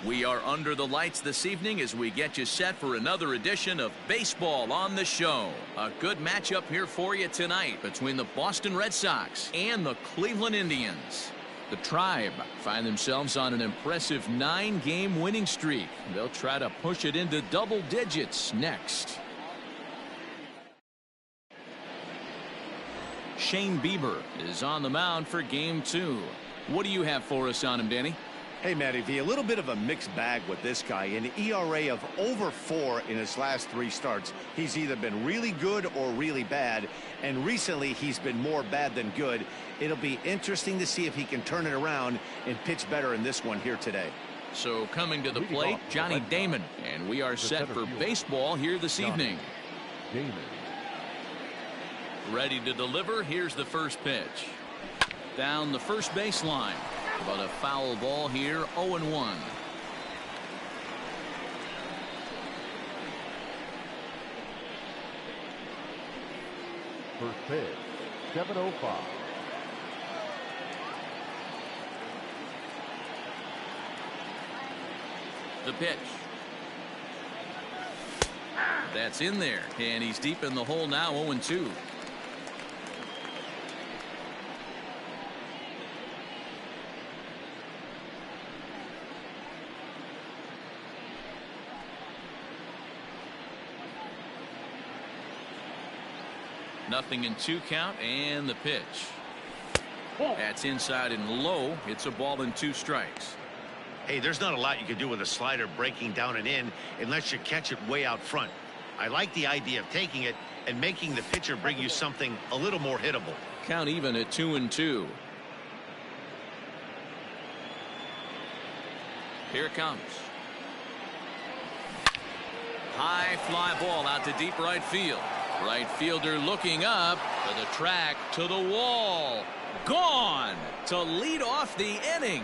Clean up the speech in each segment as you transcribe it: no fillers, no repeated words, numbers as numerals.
We are under the lights this evening as we get you set for another edition of Baseball on the Show. A good matchup here for you tonight between the Boston Red Sox and the Cleveland Indians. The Tribe find themselves on an impressive 9-game winning streak. They'll try to push it into double digits next. Shane Bieber is on the mound for game 2. What do you have for us on him, Danny? Hey, Matty V, a little bit of a mixed bag with this guy. An ERA of over 4 in his last 3 starts. He's either been really good or really bad, and recently he's been more bad than good. It'll be interesting to see if he can turn it around and pitch better in this one here today. So coming to the plate, Johnny Damon, and we are set for baseball here this evening. Ready to deliver. Here's the first pitch. Down the first baseline. But a foul ball here, 0-1. First pitch, 7:05. The pitch. That's in there, and he's deep in the hole now, 0-2. Nothing in 2 count, and the pitch. That's inside and low. It's a ball and 2 strikes. Hey, there's not a lot you can do with a slider breaking down and in unless you catch it way out front. I like the idea of taking it and making the pitcher bring you something a little more hittable. Count even at 2-2. Here it comes. High fly ball out to deep right field. Right fielder looking up to the track, to the wall. Gone to lead off the inning.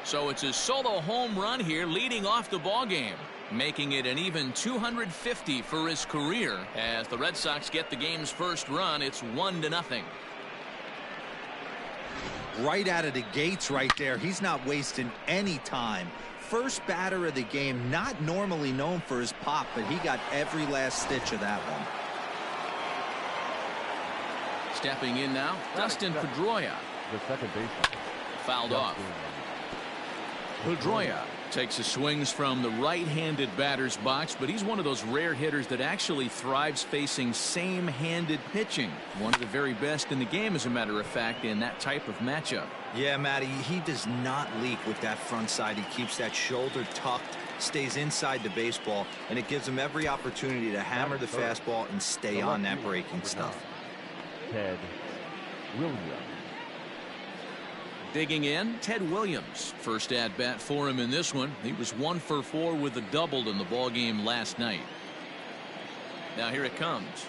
So it's a solo home run here leading off the ball game, making it an even 250 for his career. As the Red Sox get the game's first run, it's 1-0. Right out of the gates right there. He's not wasting any time. First batter of the game, not normally known for his pop, but he got every last stitch of that one. Stepping in now, Dustin Pedroia. The second baseman. Fouled off. Pedroia takes his swings from the right-handed batter's box, but he's one of those rare hitters that actually thrives facing same-handed pitching. One of the very best in the game, as a matter of fact, in that type of matchup. Yeah, Matty, he does not leak with that front side. He keeps that shoulder tucked, stays inside the baseball, and it gives him every opportunity to hammer the fastball and stay on that breaking stuff. Ted Williams. Digging in, Ted Williams. First at bat for him in this one. He was 1 for 4 with a double in the ball game last night. Now here it comes.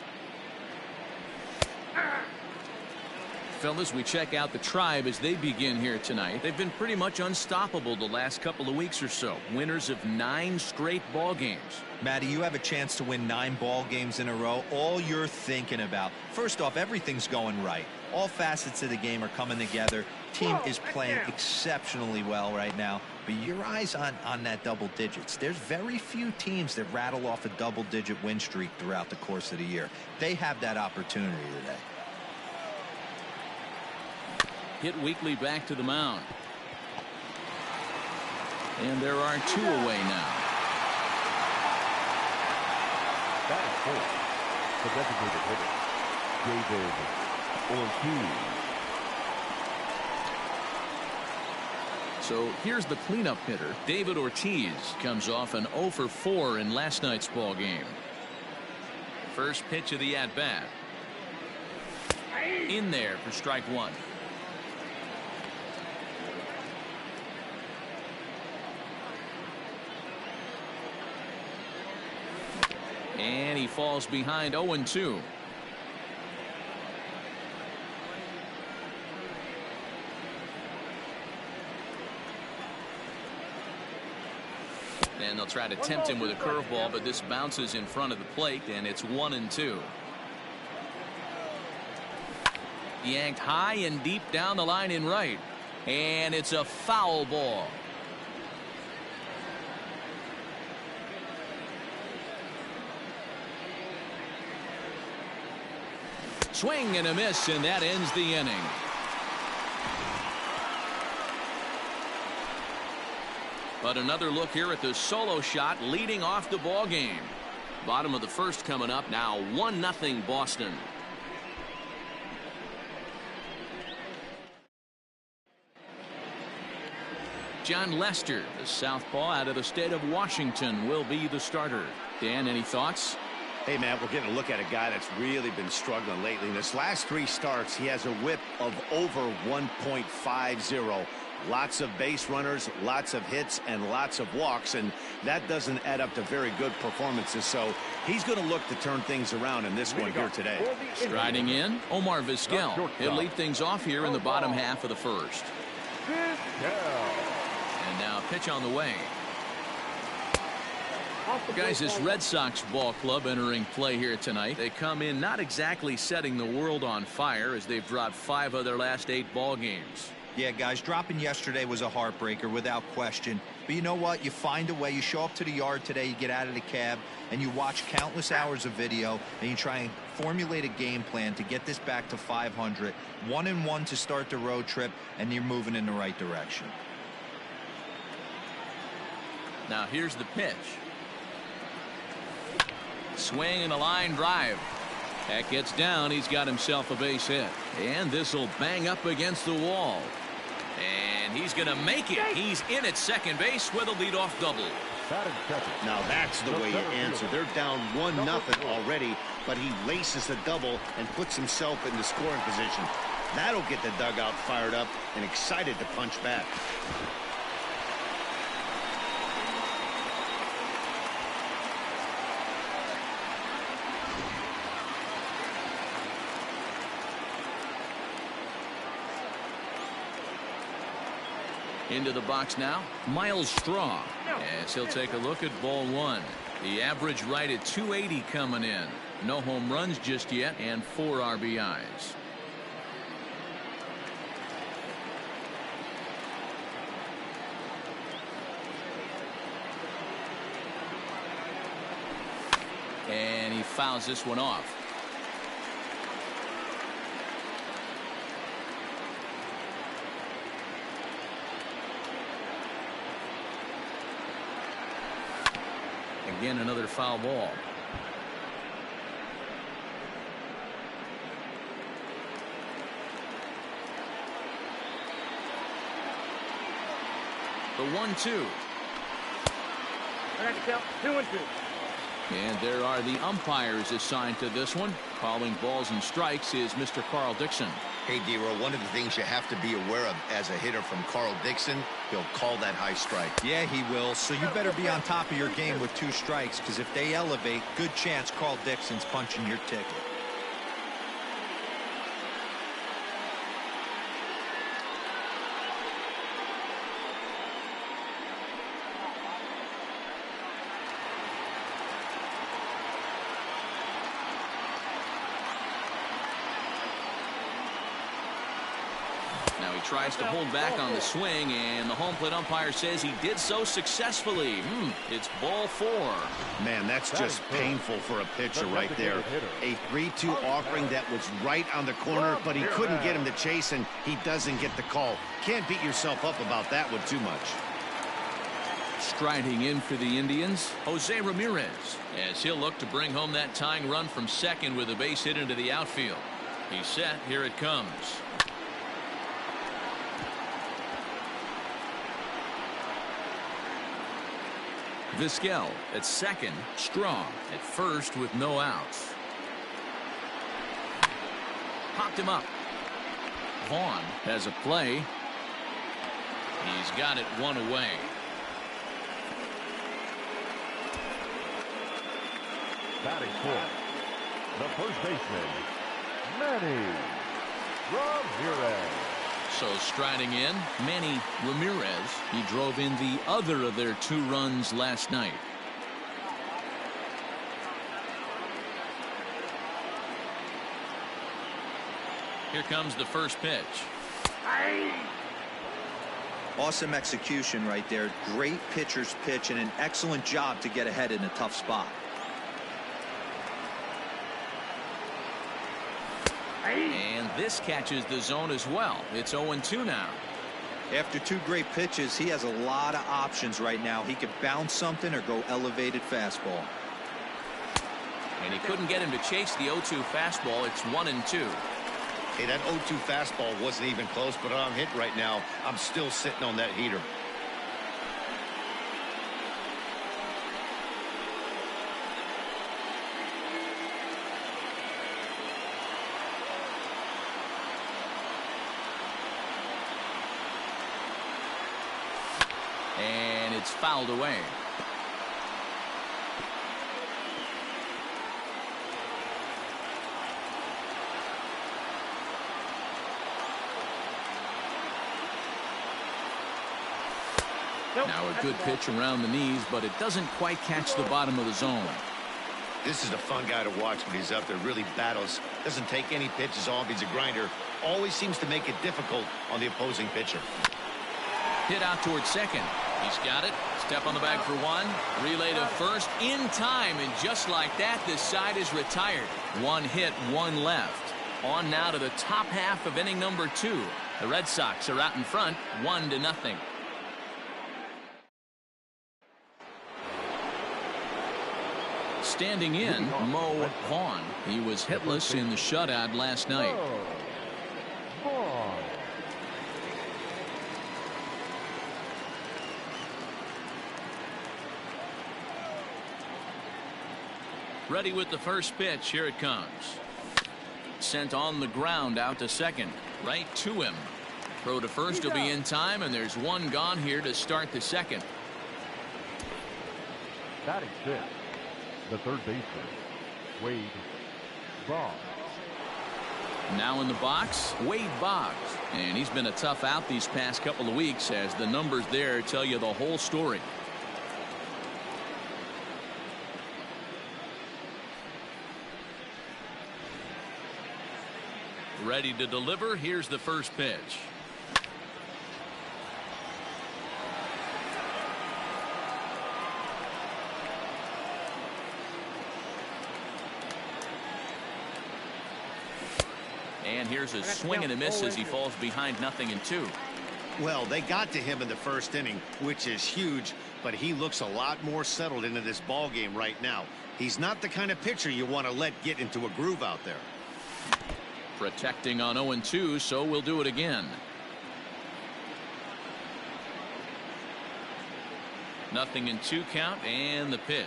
Fellas, we check out the Tribe as they begin here tonight. They've been pretty much unstoppable the last couple of weeks or so. Winners of 9 straight ball games. Matty, you have a chance to win 9 ball games in a row. All you're thinking about, first off, everything's going right. All facets of the game are coming together. Team is playing exceptionally well right now, but your eyes on that double digits. There's very few teams that rattle off a double-digit win streak throughout the course of the year. They have that opportunity today. Hit weekly back to the mound. And there are 2 away now. That is full. The designated hitter, David Ortiz. So here's the cleanup hitter. David Ortiz comes off an 0 for 4 in last night's ball game. First pitch of the at-bat. In there for strike 1. And he falls behind 0-2. And they'll try to tempt him with a curveball, but this bounces in front of the plate, and it's 1-2. Yanked high and deep down the line in right. And it's a foul ball. Swing and a miss, and that ends the inning. But another look here at the solo shot leading off the ball game. Bottom of the first coming up now. 1-0 Boston. John Lester, the southpaw out of the state of Washington, will be the starter. Dan, any thoughts? Hey, man, we're getting a look at a guy that's really been struggling lately. In his last 3 starts, he has a whip of over 1.50. Lots of base runners, lots of hits, and lots of walks, and that doesn't add up to very good performances. So he's going to look to turn things around in this one here today. Striding in, Omar Vizquel. He'll lead things off here in the bottom half of the first. And now pitch on the way. Guys, this Red Sox ball club entering play here tonight. They come in not exactly setting the world on fire as they've dropped 5 of their last 8 ball games. Yeah, guys, dropping yesterday was a heartbreaker without question. But you know what? You find a way. You show up to the yard today, you get out of the cab, and you watch countless hours of video, and you try and formulate a game plan to get this back to 500. 1-1 to start the road trip, and you're moving in the right direction. Now here's the pitch. Swing and a line drive. That gets down. He's got himself a base hit. And this will bang up against the wall. And he's going to make it. He's in at second base with a leadoff double. Now that's the way you answer. They're down 1-0 already, but he laces the double and puts himself in the scoring position. That'll get the dugout fired up and excited to punch back. Into the box now, Miles Straw, as he'll take a look at ball 1. The average right at 280 coming in. No home runs just yet, and 4 RBIs. And he fouls this one off. Again, another foul ball. The 1-2. 2-2. And there are the umpires assigned to this one. Calling balls and strikes is Mr. Carl Dixon. Hey, D-Roll, one of the things you have to be aware of as a hitter from Carl Dixon, he'll call that high strike. Yeah, he will. So you better be on top of your game with 2 strikes, because if they elevate, good chance Carl Dixon's punching your ticket. Now he tries to hold back on the swing, and the home plate umpire says he did so successfully. It's ball 4. Man, that's just painful for a pitcher right there. A 3-2 offering that was right on the corner, but he couldn't get him to chase, and he doesn't get the call. Can't beat yourself up about that one too much. Striding in for the Indians, Jose Ramirez, as he'll look to bring home that tying run from second with a base hit into the outfield. He's set. Here it comes. Vizquel at second, Straw at first with no outs. Popped him up. Vaughn has a play. He's got it 1 away. Batting fourth, the first baseman, Manny Ramirez. So striding in, Manny Ramirez. He drove in the other of their 2 runs last night. Here comes the first pitch. Awesome execution right there. Great pitcher's pitch and an excellent job to get ahead in a tough spot. And this catches the zone as well. It's 0-2 now. After two great pitches, he has a lot of options right now. He could bounce something or go elevated fastball. And he couldn't get him to chase the 0-2 fastball. It's 1-2. Hey, that 0-2 fastball wasn't even close, but I'm hit right now. I'm still sitting on that heater. And it's fouled away. Now a good pitch around the knees, but it doesn't quite catch the bottom of the zone. This is a fun guy to watch when he's up there. Really battles. Doesn't take any pitches off. He's a grinder. Always seems to make it difficult on the opposing pitcher. Hit out towards second. He's got it. Step on the bag for one. Relay to first in time. And just like that, this side is retired. One hit, one left. On now to the top half of inning number 2. The Red Sox are out in front, 1-0. Standing in, Mo Vaughn. He was hitless in the shutout last night. Ready with the first pitch. Here it comes. Sent on the ground out to second. Right to him. Throw to first will be in time, and there's one gone here to start the second. Batting fifth, the third baseman, Wade Boggs. Now in the box, Wade Boggs. And he's been a tough out these past couple of weeks, as the numbers there tell you the whole story. Ready to deliver. Here's the first pitch. And here's a swing and a miss as he falls behind 0-2. Well, they got to him in the first inning, which is huge, but he looks a lot more settled into this ball game right now. He's not the kind of pitcher you want to let get into a groove out there. Protecting on 0-2, so we'll do it again. 0-2 count, and the pitch.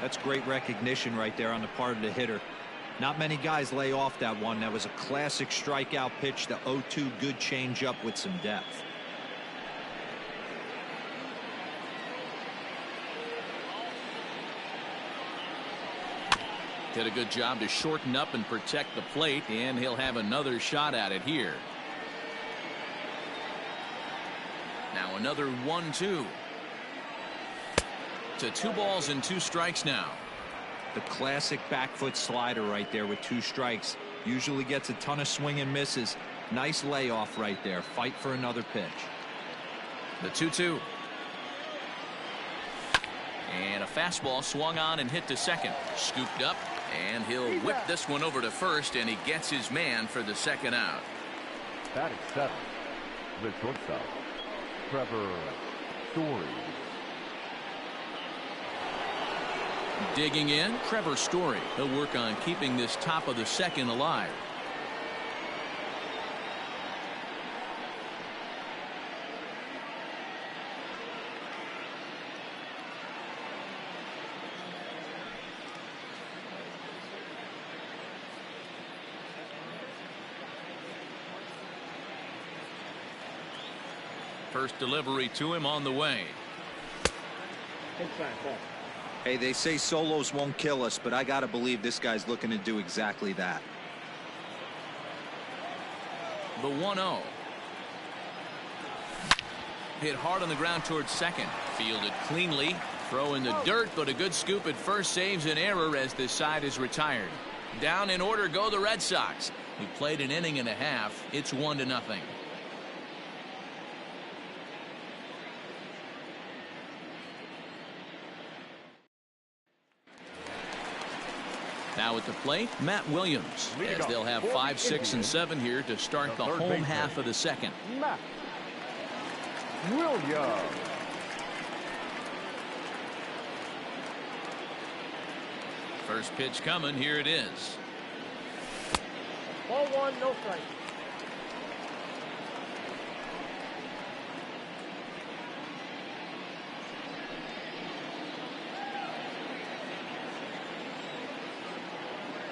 That's great recognition right there on the part of the hitter. Not many guys lay off that one. That was a classic strikeout pitch. The 0-2 good changeup with some depth. Did a good job to shorten up and protect the plate, and he'll have another shot at it here. Now another 1-2. To 2 balls and 2 strikes now. The classic back foot slider right there with 2 strikes. Usually gets a ton of swing and misses. Nice layoff right there. Fight for another pitch. The 2-2. And a fastball swung on and hit to second. Scooped up, and he'll whip this one over to first, and he gets his man for the second out. Batting seventh, the shortstop, Trevor Story. Digging in, Trevor Story. He'll work on keeping this top of the second alive. First delivery to him on the way. Hey, they say solos won't kill us, but I gotta believe this guy's looking to do exactly that. The 1-0. Hit hard on the ground towards second. Fielded cleanly. Throw in the dirt, but a good scoop at first saves an error as this side is retired. Down in order go the Red Sox. We played an inning and a half. It's 1-0. Now at the plate, Matt Williams, as they'll have 5, 6, and 7 here to start the home half of the second. Matt Williams. First pitch coming. Here it is. Ball 1, no strike.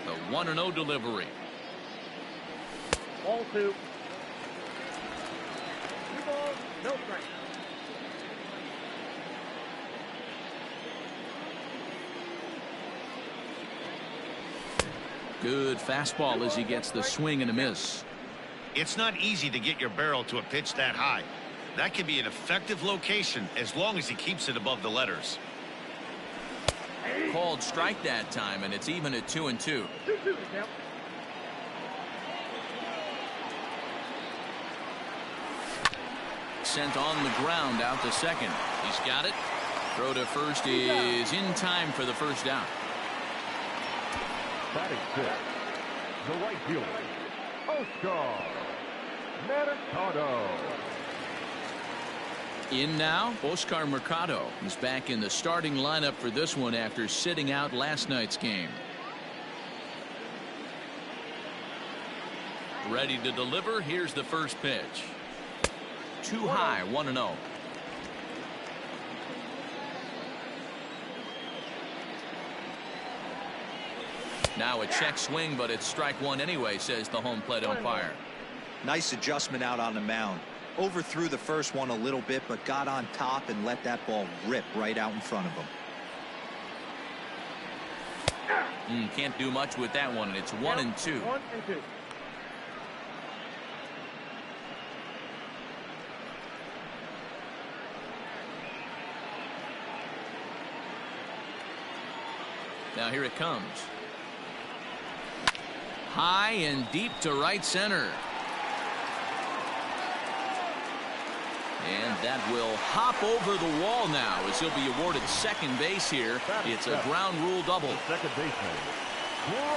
The 1-0 delivery. Ball 2. 2 balls, no strike. Good fastball as he gets the swing and a miss. It's not easy to get your barrel to a pitch that high. That can be an effective location as long as he keeps it above the letters. Called strike that time, and it's even at 2-2. 2-2 now. Sent on the ground out to second. He's got it. Throw to first is in time for the first out. Batting fifth, the right fielder, Oscar Mercado. In now, Oscar Mercado is back in the starting lineup for this one after sitting out last night's game. Ready to deliver. Here's the first pitch. Too high, 1-0. Now a check swing, but it's strike one anyway, says the home plate umpire. Nice adjustment out on the mound. Overthrew the first one a little bit, but got on top and let that ball rip right out in front of him. Can't do much with that one, and it's 1-2. 1-2. Now here it comes. High and deep to right center. And that will hop over the wall now as he'll be awarded second base here. It's a ground rule double. Second baseman.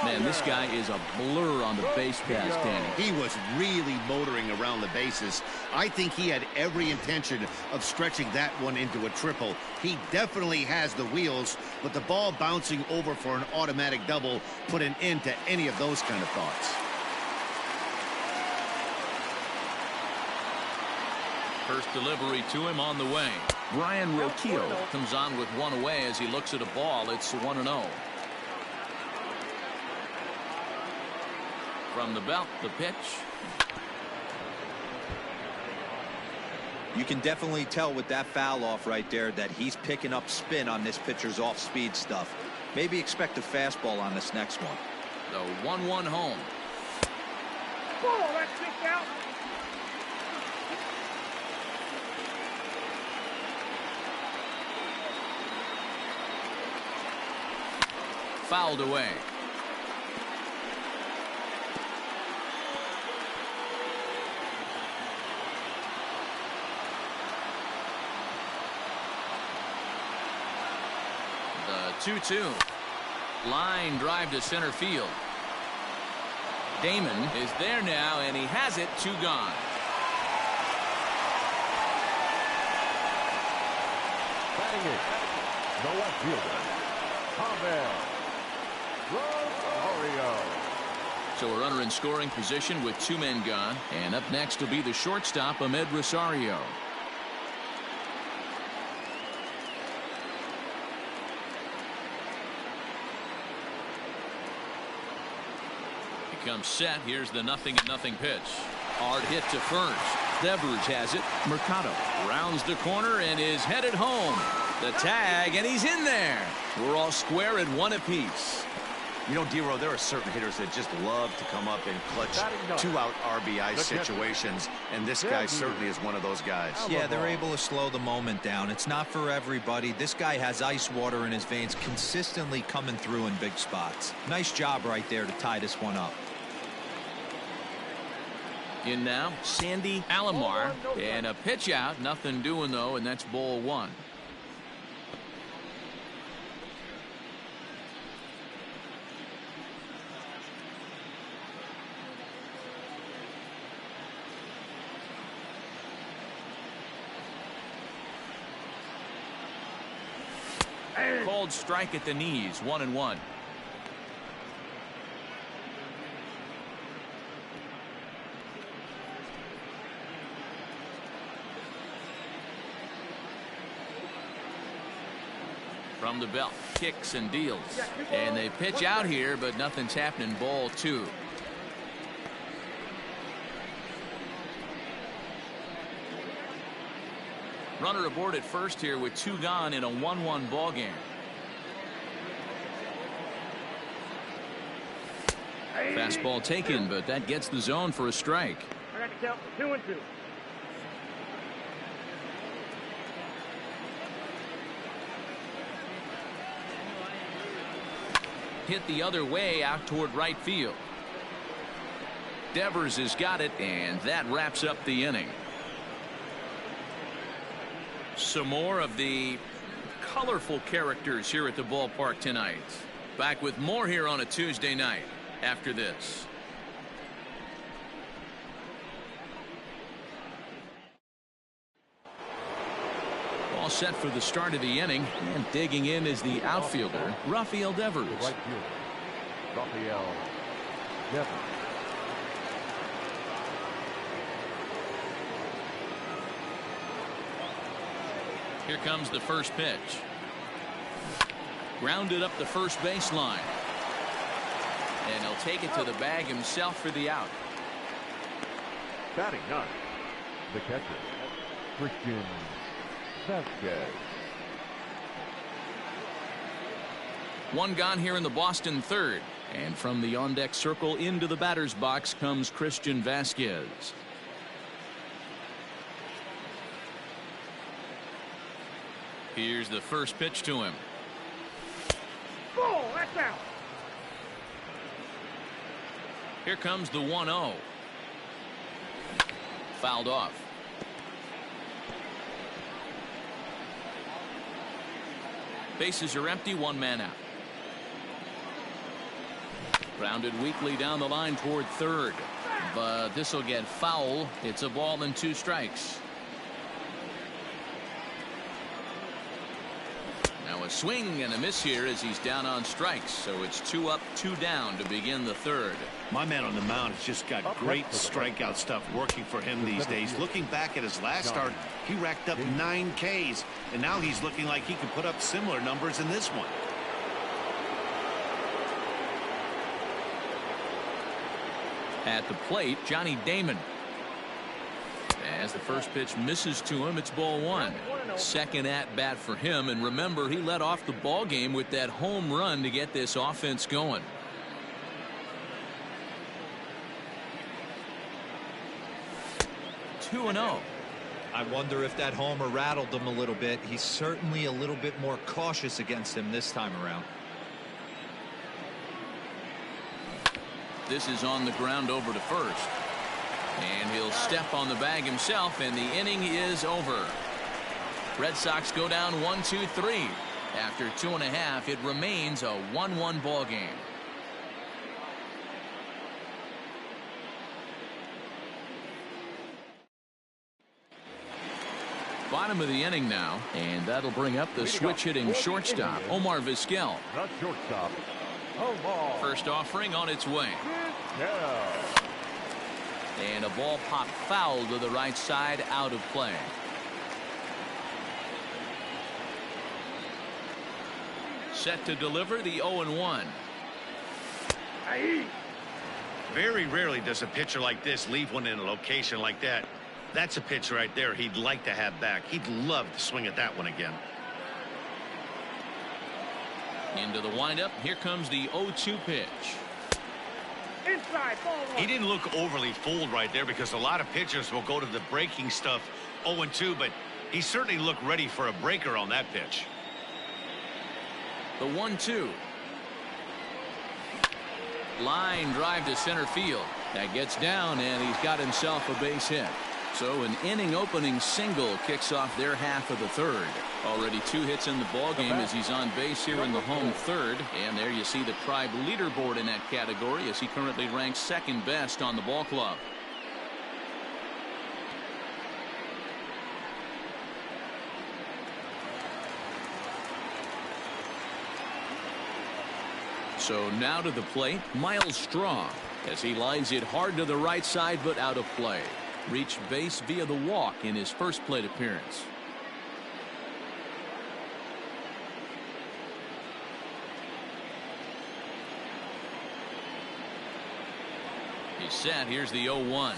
Man, this guy is a blur on the base pass, Danny. He was really motoring around the bases. I think he had every intention of stretching that one into a triple. He definitely has the wheels, but the ball bouncing over for an automatic double put an end to any of those kind of thoughts. First delivery to him on the way. Brian Roquillo comes on with one away as he looks at a ball. It's 1-0. From the belt, the pitch. You can definitely tell with that foul off right there that he's picking up spin on this pitcher's off-speed stuff. Maybe expect a fastball on this next one. The 1-1 home. Ball, that's kicked out. Fouled away. The 2-2. Line drive to center field. Damon is there now, and he has it. 2 gone. Batting eighth, the left fielder, Rosario. So we're under in scoring position with 2 men gone, and up next will be the shortstop, Ahmed Rosario. He comes set. Here's the 0-0 pitch. Hard hit to first. Devers has it. Mercado rounds the corner and is headed home. The tag, and he's in there. We're all square at 1 apiece. You know, D-Row, there are certain hitters that just love to come up and clutch two-out RBI situations, and this guy certainly is one of those guys. Yeah, they're able to slow the moment down. It's not for everybody. This guy has ice water in his veins, consistently coming through in big spots. Nice job right there to tie this one up. In now, Sandy Alomar, and a pitch out. Nothing doing, though, and that's ball one. Called strike at the knees, 1-1. From the belt, kicks and deals. And they pitch out here, but nothing's happening. Ball two. Runner aboard at first here with two gone in a 1-1 ball game. Fastball taken, but that gets the zone for a strike. I got to count 2-2. Hit the other way out toward right field. Devers has got it, and that wraps up the inning. Some more of the colorful characters here at the ballpark tonight. Back with more here on a Tuesday night after this. All set for the start of the inning, and digging in is the outfielder, Rafael Devers. Right fielder, Rafael Devers. Here comes the first pitch. Grounded up the first baseline. And he'll take it to the bag himself for the out. Batting ninth, the catcher, Christian Vasquez. One gone here in the Boston third. And from the on-deck circle into the batter's box comes Christian Vasquez. Here's the first pitch to him. Ball, that's out. Here comes the 1-0. Fouled off. Bases are empty, one man out. Grounded weakly down the line toward third, but this will get foul. It's a ball and two strikes. Now a swing and a miss here as he's down on strikes, so it's 2 up, 2 down to begin the third. My man on the mound has just got great strikeout stuff working for him these days. Looking back at his last start, he racked up 9 Ks, and now he's looking like he can put up similar numbers in this one. At the plate, Johnny Damon. As the first pitch misses to him, it's ball one. Second at bat for him, and remember, he led off the ball game with that home run to get this offense going. Two and 0. I wonder if that homer rattled him a little bit. He's certainly a little bit more cautious against him this time around. This is on the ground over to first. And he'll step on the bag himself, and the inning is over. Red Sox go down 1-2-3. After 2.5, it remains a 1-1 ball game. Bottom of the inning now, and that'll bring up the switch-hitting shortstop, Omar Vizquel. The shortstop, Omar. First offering on its way. Yeah. And a ball pop foul to the right side, out of play. Set to deliver the 0-1. Very rarely does a pitcher like this leave one in a location like that. That's a pitch right there he'd like to have back. He'd love to swing at that one again. Into the windup. Here comes the 0-2 pitch. Inside, ball one. He didn't look overly fooled right there because a lot of pitchers will go to the breaking stuff 0-2, but he certainly looked ready for a breaker on that pitch. The 1-2. Line drive to center field. That gets down, and he's got himself a base hit. So an inning opening single kicks off their half of the third. Already 2 hits in the ball game as he's on base here in the home third. And there you see the Tribe leaderboard in that category as he currently ranks second best on the ball club. So now to the plate, Miles Straw, as he lines it hard to the right side but out of play. Reached base via the walk in his first plate appearance. He's set. Here's the 0-1.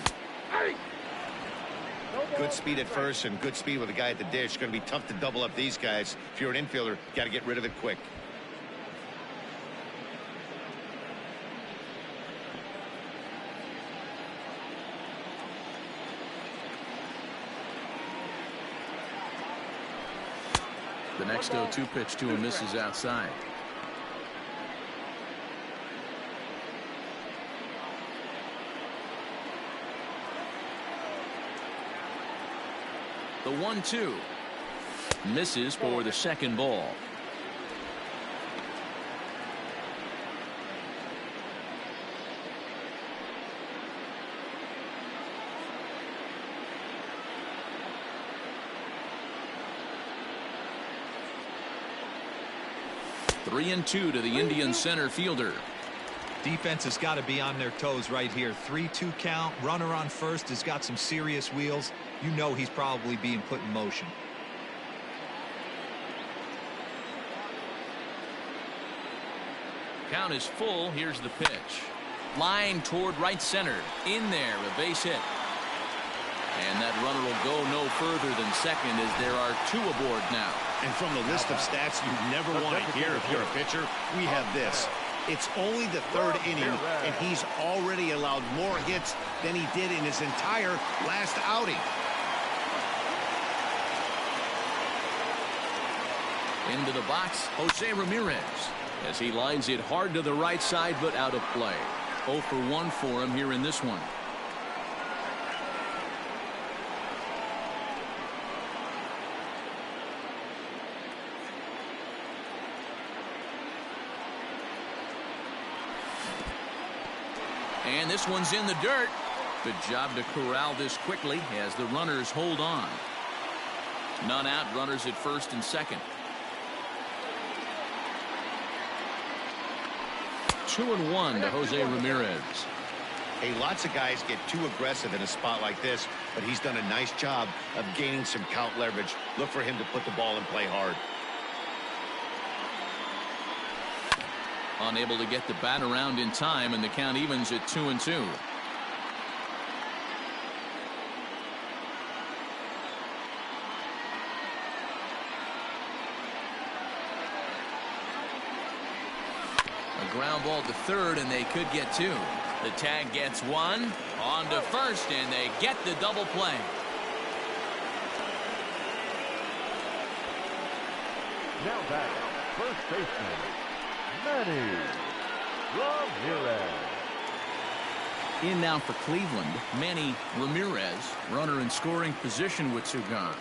Good speed at first and good speed with a guy at the dish. It's going to be tough to double up these guys. If you're an infielder, got to get rid of it quick. The next 0-2 pitch to him misses outside. The 1-2 misses for the second ball. Three and 2 to the Indian center fielder. Defense has got to be on their toes right here. 3-2 count. Runner on first has got some serious wheels. You know he's probably being put in motion. Count is full. Here's the pitch. Line toward right center. In there, a base hit. And that runner will go no further than second as there are 2 aboard now. And from the list of stats you never want to hear if you're a pitcher, we have this. It's only the 3rd inning, and he's already allowed more hits than he did in his entire last outing. Into the box, Jose Ramirez, as he lines it hard to the right side but out of play. 0 for 1 for him here in this one. And this one's in the dirt. Good job to corral this quickly as the runners hold on. None out, runners at first and second. 2-1 to Jose Ramirez. Hey, lots of guys get too aggressive in a spot like this, but he's done a nice job of gaining some count leverage. Look for him to put the ball in play hard. Unable to get the bat around in time, and the count evens at 2-2. A ground ball to third, and they could get 2. The tag gets 1. On to first, and they get the double play. Now back, first baseman, Manny Ramirez. In now for Cleveland, Manny Ramirez, runner in scoring position with 2 gone.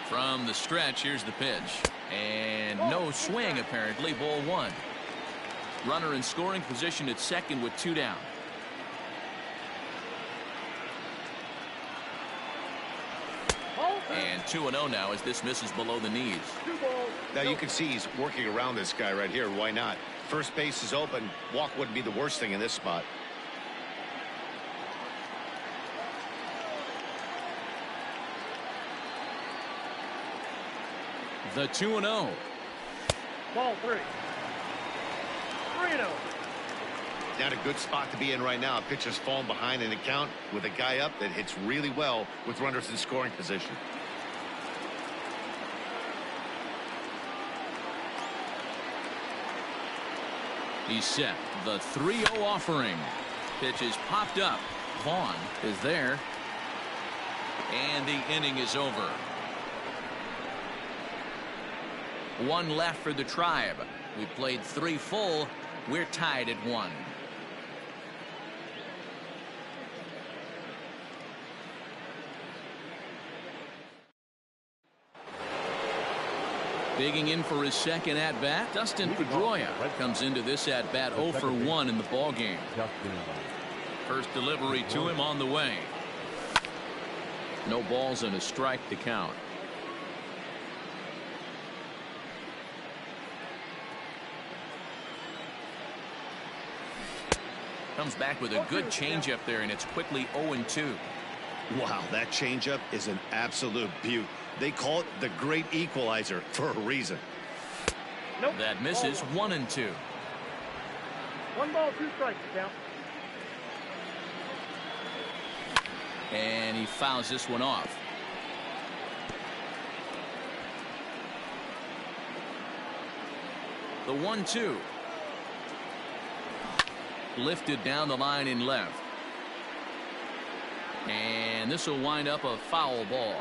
From the stretch, here's the pitch. And no swing, apparently. Ball 1. Runner in scoring position at second with 2 down. And 2-0 now as this misses below the knees. Now you can see he's working around this guy right here. Why not? First base is open. Walk wouldn't be the worst thing in this spot. The 2-0. Ball 3. 3-0. Not a good spot to be in right now. Pitcher's falling behind in the count with a guy up that hits really well with runners in scoring position. He's set. The 3-0 offering. Pitch is popped up. Vaughn is there. And the inning is over. One left for the Tribe. We played 3 full. We're tied at 1. Digging in for his second at-bat, Dustin Pedroia comes into this at-bat 0 for 1 in the ballgame. First delivery to him on the way. No balls and a strike to count. Comes back with a good changeup there, and it's quickly 0-2. Wow, that changeup is an absolute beaut. They call it the great equalizer for a reason. Nope. That misses. 1-2. 1 ball, 2 strikes, count. And he fouls this one off. The 1-2. Lifted down the line in left. And this will wind up a foul ball.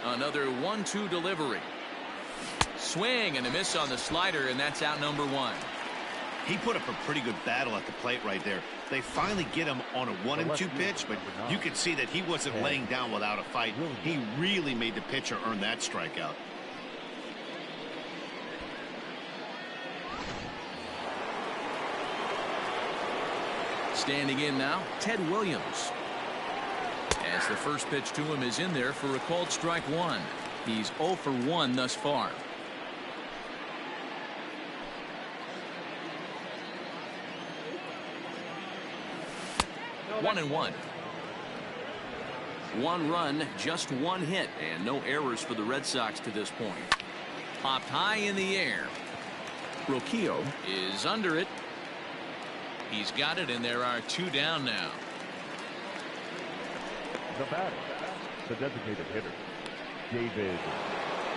Another 1-2 delivery. Swing and a miss on the slider, and that's out number 1. He put up a pretty good battle at the plate right there. They finally get him on a 1-2 pitch, but you could see that he wasn't laying down without a fight. He really made the pitcher earn that strikeout. Standing in now, Ted Williams. As the first pitch to him is in there for a called strike 1. He's 0 for 1 thus far. No, 1-1. 1 run, just 1 hit, and no errors for the Red Sox to this point. Popped high in the air. Rocchio is under it. He's got it, and there are 2 down now. The batter, the designated hitter, David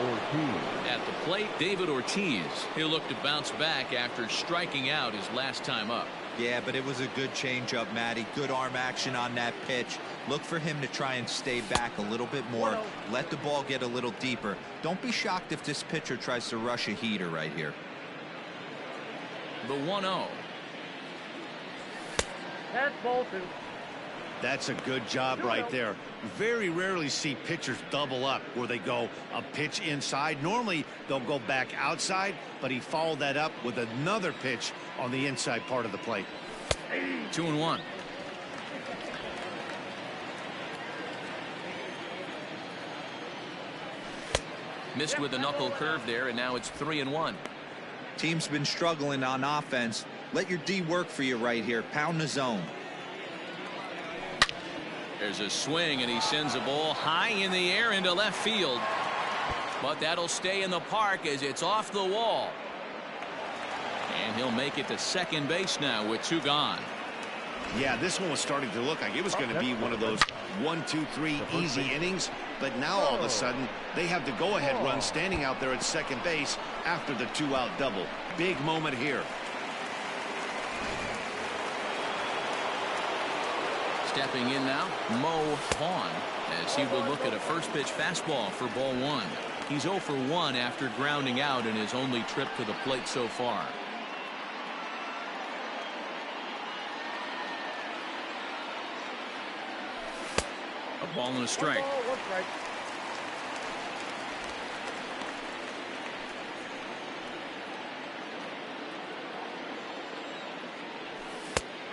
Ortiz. At the plate, David Ortiz. He'll look to bounce back after striking out his last time up. Yeah, but it was a good changeup, Matty. Good arm action on that pitch. Look for him to try and stay back a little bit more. Let the ball get a little deeper. Don't be shocked if this pitcher tries to rush a heater right here. The 1-0. That's ball 2. That's a good job right there. Very rarely see pitchers double up where they go a pitch inside. Normally they'll go back outside, but he followed that up with another pitch on the inside part of the plate. 2-1. Missed with a knuckle curve there, and now it's 3-1. Team's been struggling on offense. Let your D work for you right here. Pound the zone. There's a swing, and he sends a ball high in the air into left field. But that'll stay in the park as it's off the wall. And he'll make it to second base now with 2 gone. Yeah, this one was starting to look like it was going to be one of those 1, 2, 3 easy innings. But now all of a sudden they have the go-ahead run standing out there at second base after the 2-out double. Big moment here. Stepping in now, Mo Vaughn, as he will look at a first pitch fastball for ball 1. He's 0 for 1 after grounding out in his only trip to the plate so far. A ball and a strike. 1 ball, 1 strike.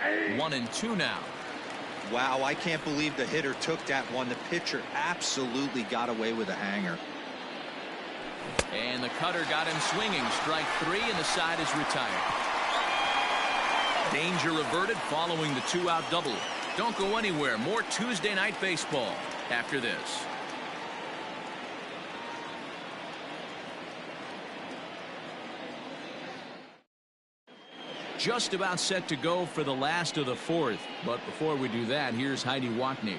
Hey. 1-2 now. Wow, I can't believe the hitter took that one. The pitcher absolutely got away with a hanger. And the cutter got him swinging. Strike 3, and the side is retired. Danger averted following the 2-out double. Don't go anywhere. More Tuesday night baseball after this. Just about set to go for the last of the 4th. But before we do that, here's Heidi Watney.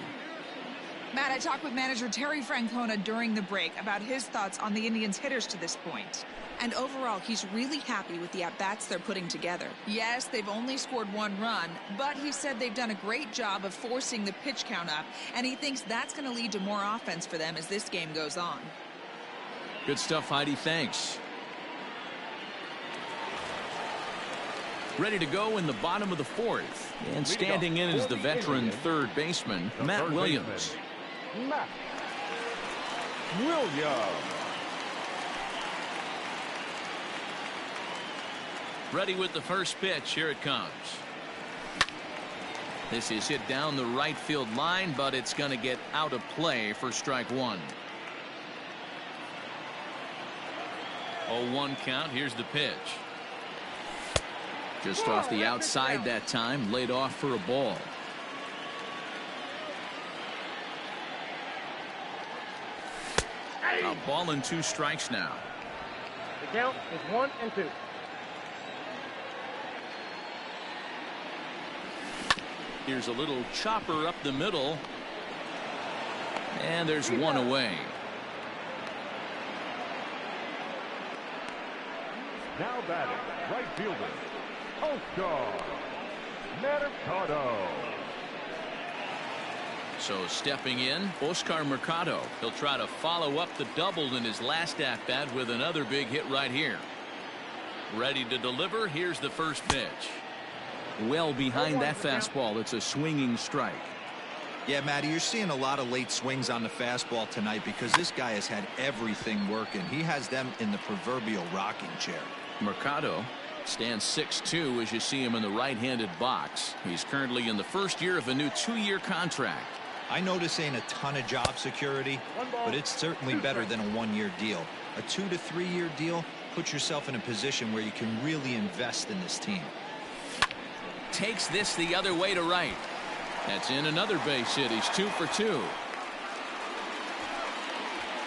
Matt, I talked with manager Terry Francona during the break about his thoughts on the Indians' hitters to this point. And overall, he's really happy with the at-bats they're putting together. Yes, they've only scored 1 run, but he said they've done a great job of forcing the pitch count up, and he thinks that's going to lead to more offense for them as this game goes on. Good stuff, Heidi. Thanks. Ready to go in the bottom of the 4th. And standing in is the veteran third baseman, Matt Williams. Matt Williams. Ready with the first pitch. Here it comes. This is hit down the right field line, but it's going to get out of play for strike 1. 0-1 count. Here's the pitch. Just off the outside that time, laid off for a ball. A ball and 2 strikes now. The count is 1-2. Here's a little chopper up the middle. And there's 1 away. Now batting, right fielder, Oscar Mercado. So stepping in, Oscar Mercado. He'll try to follow up the double in his last at-bat with another big hit right here. Ready to deliver. Here's the first pitch. Well behind that fastball. It's a swinging strike. Yeah, Matty, you're seeing a lot of late swings on the fastball tonight because this guy has had everything working. He has them in the proverbial rocking chair. Mercado stands 6'2" as you see him in the right-handed box. He's currently in the first year of a new 2-year contract. I know this ain't a ton of job security, but it's certainly better than a 1-year deal. A 2 to 3 year deal puts yourself in a position where you can really invest in this team. Takes this the other way to right. That's in another base hit. He's 2 for 2.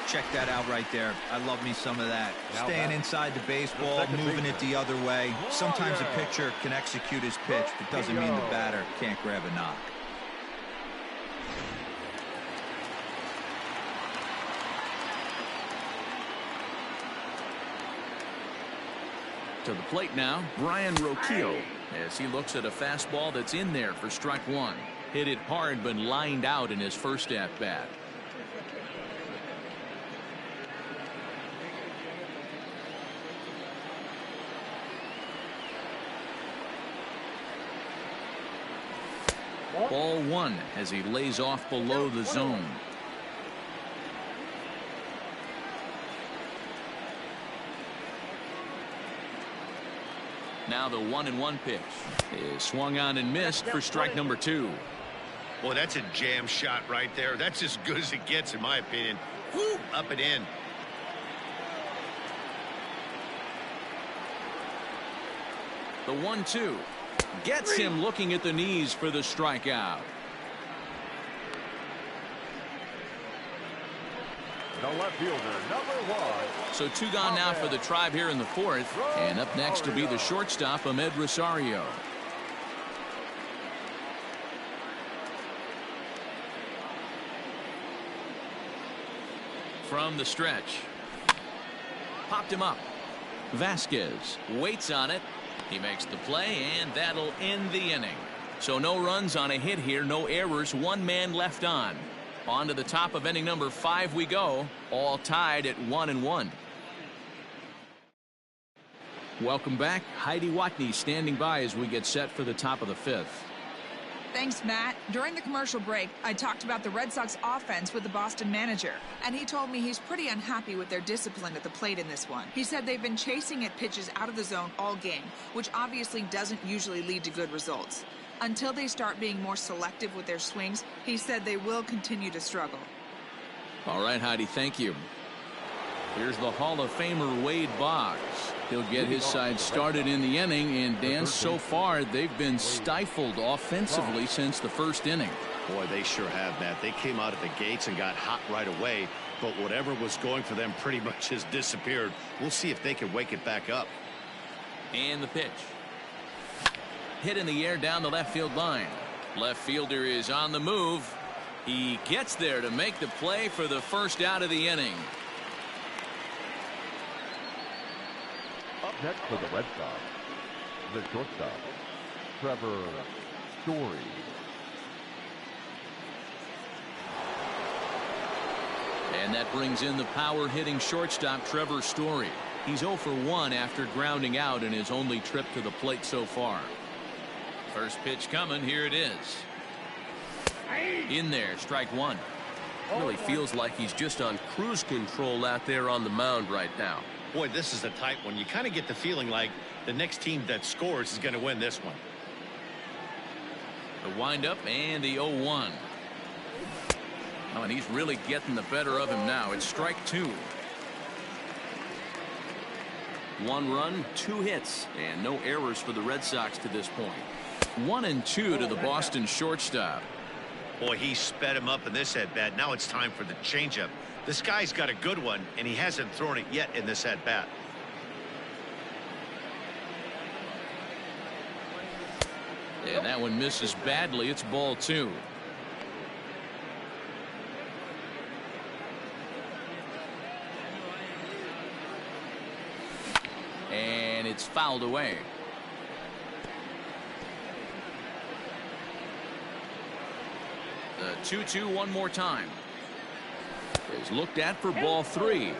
Check that out right there. I love me some of that. Now Staying back. inside the baseball, moving it the other way. Sometimes a pitcher can execute his pitch, but doesn't mean the batter can't grab a knock. To the plate now, Brian Roquillo, as he looks at a fastball that's in there for strike 1. Hit it hard, but lined out in his first at-bat. Ball 1 as he lays off below the zone. Now the 1-1 pitch is swung on and missed for strike number 2. Boy, that's a jam shot right there. That's as good as it gets, in my opinion. Woo, up and in. The 1-2 gets him looking at the knees for the strikeout. The left fielder, number 1. So 2 gone now for the Tribe here in the 4th. And up next to be the shortstop, Ahmed Rosario. From the stretch. Popped him up. Vasquez waits on it. He makes the play, and that'll end the inning. So no runs on a hit here, no errors, 1 man left on. On to the top of inning number 5 we go, all tied at 1-1. Welcome back. Heidi Watney standing by as we get set for the top of the 5th. Thanks, Matt. During the commercial break, I talked about the Red Sox offense with the Boston manager, and he told me he's pretty unhappy with their discipline at the plate in this one. He said they've been chasing at pitches out of the zone all game, which obviously doesn't usually lead to good results. Until they start being more selective with their swings, he said they will continue to struggle. All right, Heidi, thank you. Here's the Hall of Famer Wade Boggs. He'll get his side started in the inning, and Dan, so far they've been stifled offensively since the first inning. Boy, they sure have, Matt. They came out of the gates and got hot right away, but whatever was going for them pretty much has disappeared. We'll see if they can wake it back up. And the pitch. Hit in the air down the left field line. Left fielder is on the move. He gets there to make the play for the first out of the inning. Up next for the Red Sox, the shortstop, Trevor Story. And that brings in the power-hitting shortstop, Trevor Story. He's 0 for 1 after grounding out in his only trip to the plate so far. First pitch coming. Here it is. In there, strike one. Really feels like he's just on cruise control out there on the mound right now. Boy, this is a tight one. You kind of get the feeling like the next team that scores is going to win this one. The windup and the 0-1. Oh, and he's really getting the better of him now. It's strike two. 1 run, 2 hits, and no errors for the Red Sox to this point. 1 and 2 to the Boston shortstop. Boy, he sped him up in this at-bat. Now it's time for the changeup. This guy's got a good one, and he hasn't thrown it yet in this at-bat. And that one misses badly. It's ball 2. And it's fouled away. The 2-2 one more time. Is looked at for ball 3.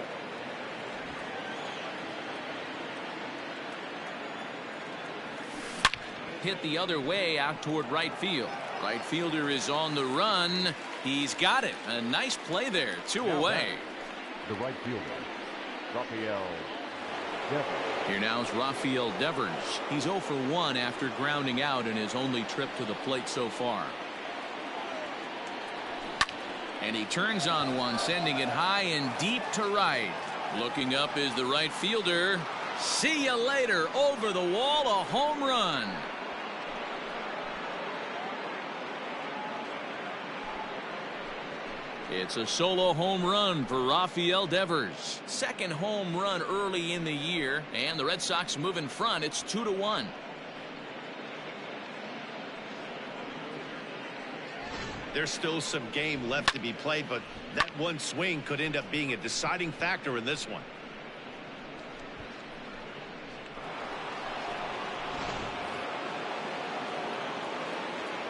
Hit the other way out toward right field. Right fielder is on the run. He's got it. A nice play there. 2 away. The right fielder, Rafael Devers. Here now is Rafael Devers. He's 0 for 1 after grounding out in his only trip to the plate so far. And he turns on one, sending it high and deep to right. Looking up is the right fielder. See you later. Over the wall, a home run. It's a solo home run for Rafael Devers. Second home run early in the year, and the Red Sox move in front. It's 2-1. There's still some game left to be played, but that one swing could end up being a deciding factor in this one.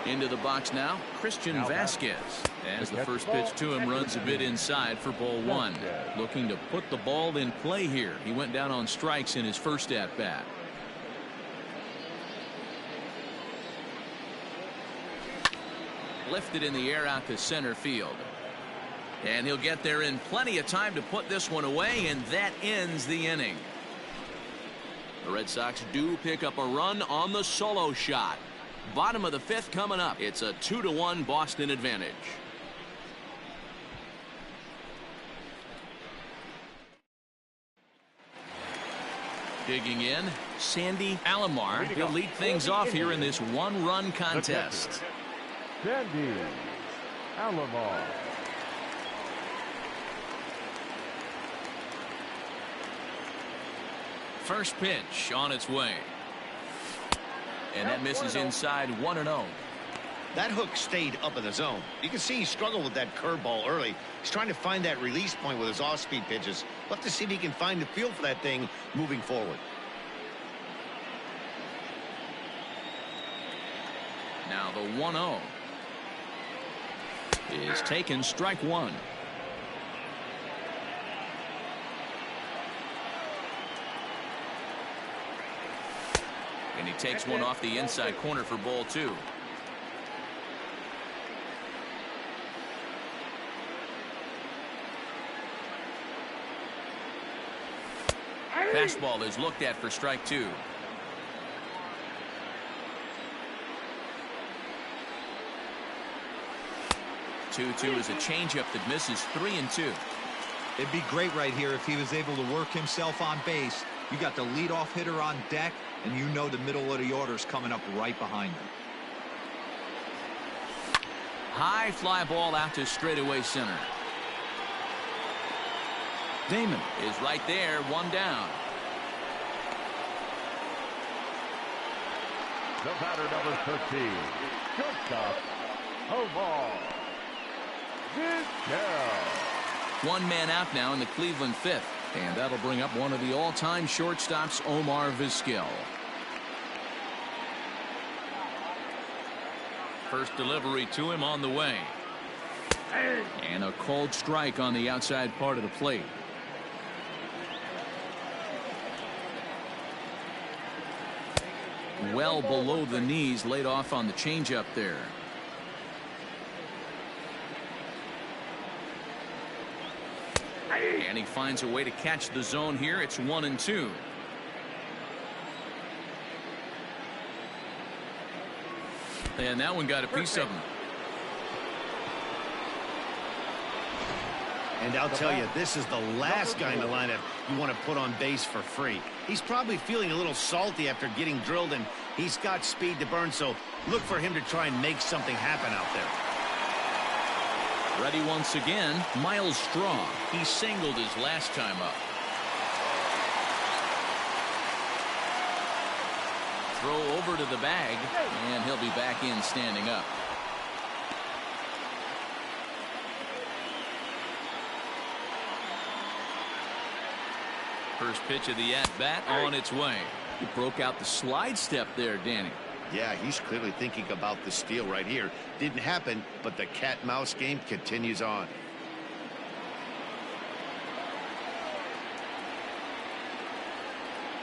Into the box now, Christian Vasquez. As the first pitch to him runs a bit inside for ball 1. Looking to put the ball in play here. He went down on strikes in his first at-bat. Lifted in the air out to center field. And he'll get there in plenty of time to put this one away, and that ends the inning. The Red Sox do pick up a run on the solo shot. Bottom of the 5th coming up. It's a 2-1 Boston advantage. Digging in, Sandy Alomar. He'll lead things off here in this 1-run contest. Sandy Alomar. First pitch on its way. And that misses inside 1-0. That hook stayed up in the zone. You can see he struggled with that curveball early. He's trying to find that release point with his off-speed pitches. We'll have to see if he can find the feel for that thing moving forward. Now the 1-0 is taken, strike 1. And he takes one off the inside corner for ball 2. Fastball is looked at for strike 2. Two is a changeup that misses 3-2. It'd be great right here if he was able to work himself on base. You got the leadoff hitter on deck, and you know the middle of the order is coming up right behind him. High fly ball out to straightaway center. Damon is right there, 1 down. The batter, number 13, shortstop, Omar. One man out now in the Cleveland fifth. And that'll bring up one of the all-time shortstops, Omar Vizquel. First delivery to him on the way. And a cold strike on the outside part of the plate. Well below the knees, laid off on the changeup there. And he finds a way to catch the zone here. It's 1-2. And that one got a piece of him. And I'll tell you, this is the last guy in the lineup you want to put on base for free. He's probably feeling a little salty after getting drilled, and he's got speed to burn, so look for him to try and make something happen out there. Ready once again, Miles Straw. He singled his last time up. Throw over to the bag, and he'll be back in standing up. First pitch of the at-bat on its way. He broke out the slide step there, Danny. Yeah, he's clearly thinking about the steal right here. Didn't happen, but the cat-mouse game continues on.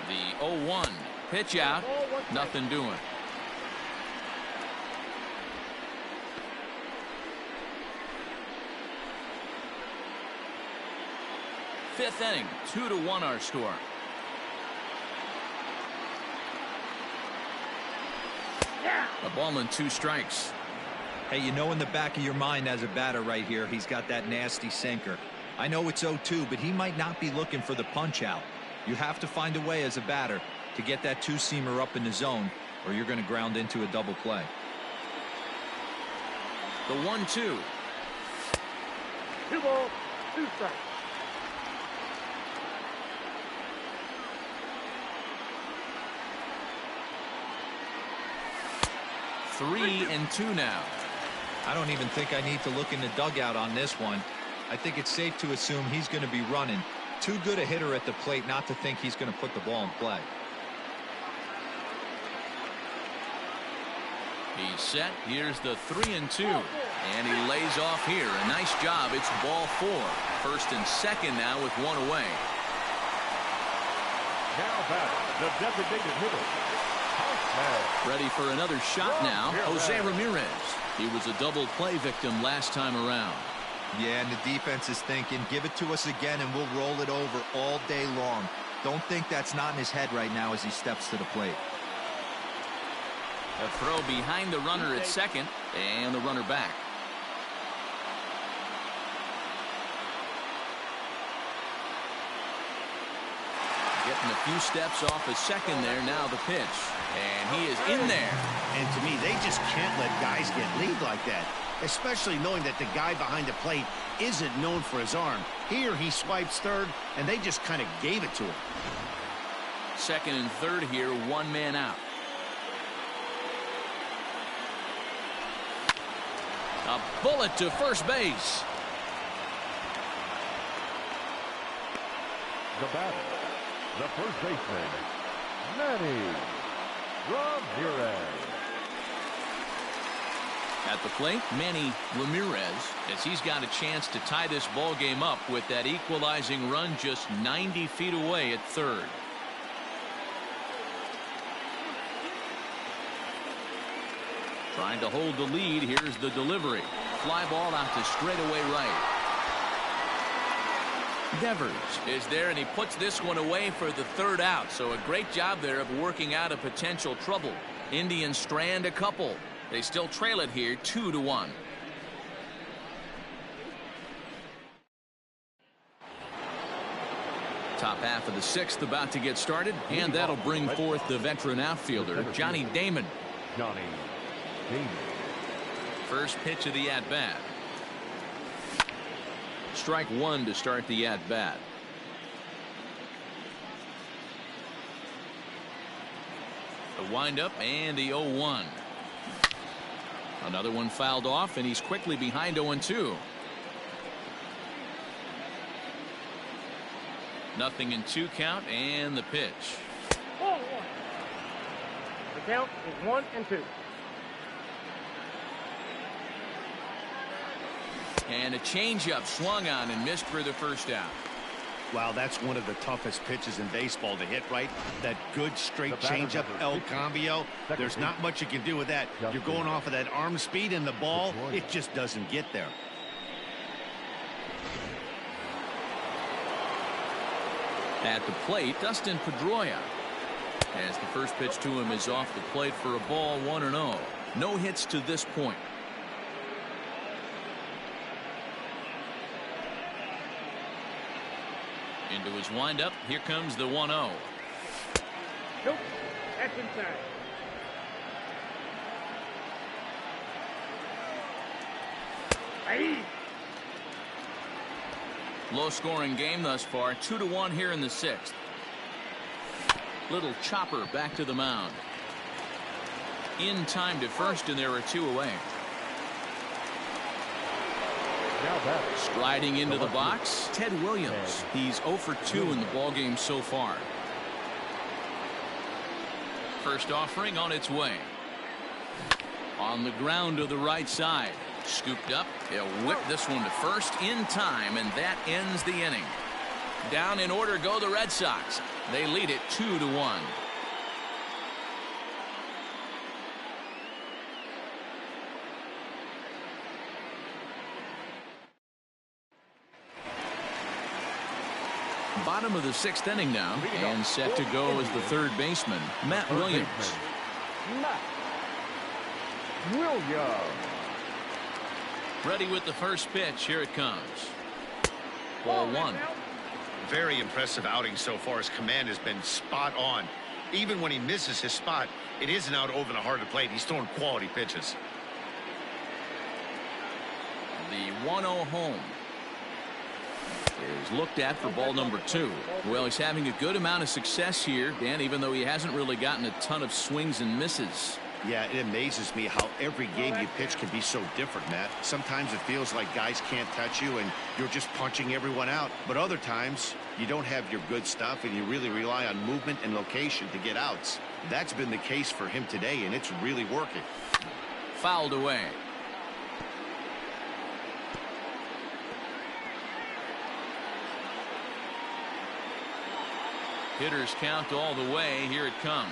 The 0-1 pitch out. Nothing doing. Fifth inning, 2-1 our score. A ball and 2 strikes. Hey, you know in the back of your mind as a batter right here, he's got that nasty sinker. I know it's 0-2, but he might not be looking for the punch out. You have to find a way as a batter to get that two-seamer up in the zone, or you're going to ground into a double play. The 1-2. 2 balls, 2 strikes. Three and 2 now. I don't even think I need to look in the dugout on this one. I think it's safe to assume he's going to be running. Too good a hitter at the plate not to think he's going to put the ball in play. He's set. Here's the 3-2. And he lays off here. A nice job. It's ball 4. First and second now with 1 away. Now back, the designated hitter. Ready for another shot now. Jose Ramirez. He was a double play victim last time around. Yeah, and the defense is thinking, give it to us again and we'll roll it over all day long. Don't think that's not in his head right now as he steps to the plate. A throw behind the runner at second, and the runner back. Getting a few steps off a second there. Now the pitch. And he is in there. And to me, they just can't let guys get lead like that, especially knowing that the guy behind the plate isn't known for his arm. Here he swipes third, and they just kind of gave it to him. Second and third here, 1 man out. A bullet to first base. The batter, the first baseman, Manny Ramirez. At the plate, Manny Ramirez, as he's got a chance to tie this ball game up with that equalizing run just 90 feet away at third. Trying to hold the lead. Here's the delivery. Fly ball out to straightaway right. Devers is there, and he puts this one away for the third out. So a great job there of working out a potential trouble. Indians strand a couple. They still trail it here 2-1. Top half of the 6th about to get started, and that'll bring forth the veteran outfielder, Johnny Damon. Johnny Damon. First pitch of the at-bat. Strike 1 to start the at-bat. The windup and the 0-1. Another one fouled off, and he's quickly behind 0-2. 0-2 count and the pitch. The count is 1-2. And a changeup swung on and missed for the first out. Wow, that's one of the toughest pitches in baseball to hit, right? That good straight changeup, El Cambio. There's not much you can do with that. You're going off of that arm speed, and the ball, it just doesn't get there. At the plate, Dustin Pedroia. As the first pitch to him is off the plate for a ball, 1-0. No hits to this point. Into his windup. Here comes the 1-0. Nope. That's inside. Hey. Low-scoring game thus far. 2-1 here in the 6th. Little chopper back to the mound. In time to first, and there are 2 away. Striding into the box, Ted Williams. He's 0 for 2 in the ballgame so far. First offering on its way. On the ground to the right side. Scooped up. He'll whip this one to first in time, and that ends the inning. Down in order go the Red Sox. They lead it 2-1. Bottom of the 6th inning now, and set to go as the third baseman, Matt Williams. Ready with the first pitch. Here it comes. Ball 1. Very impressive outing so far. His command has been spot on. Even when he misses his spot, it isn't out over the heart of the plate. He's throwing quality pitches. The 1-0 home is looked at for ball number 2. Well, he's having a good amount of success here, Dan, even though he hasn't really gotten a ton of swings and misses. Yeah, it amazes me how every game you pitch can be so different, Matt. Sometimes it feels like guys can't touch you and you're just punching everyone out. But other times, you don't have your good stuff and you really rely on movement and location to get outs. That's been the case for him today, and it's really working. Fouled away. Hitters count all the way. Here it comes.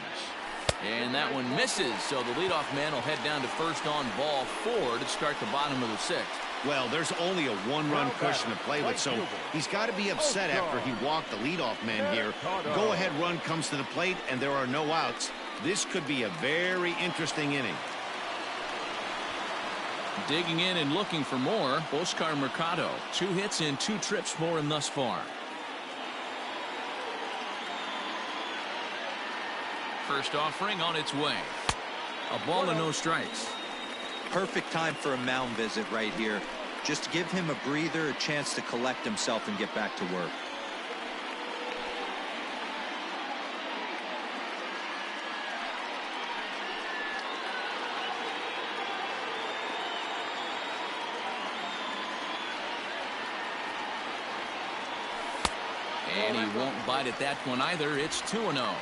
And that one misses, so the leadoff man will head down to first on ball 4 to start the bottom of the 6th. Well, there's only a 1-run cushion to play with, so he's got to be upset after he walked the leadoff man here. Go-ahead run comes to the plate, and there are no outs. This could be a very interesting inning. Digging in and looking for more, Oscar Mercado. 2 hits and 2 trips for him thus far. First offering on its way. A ball and no strikes. Perfect time for a mound visit right here. Just give him a breather, a chance to collect himself and get back to work. And he won't bite at that one either. It's 2-0.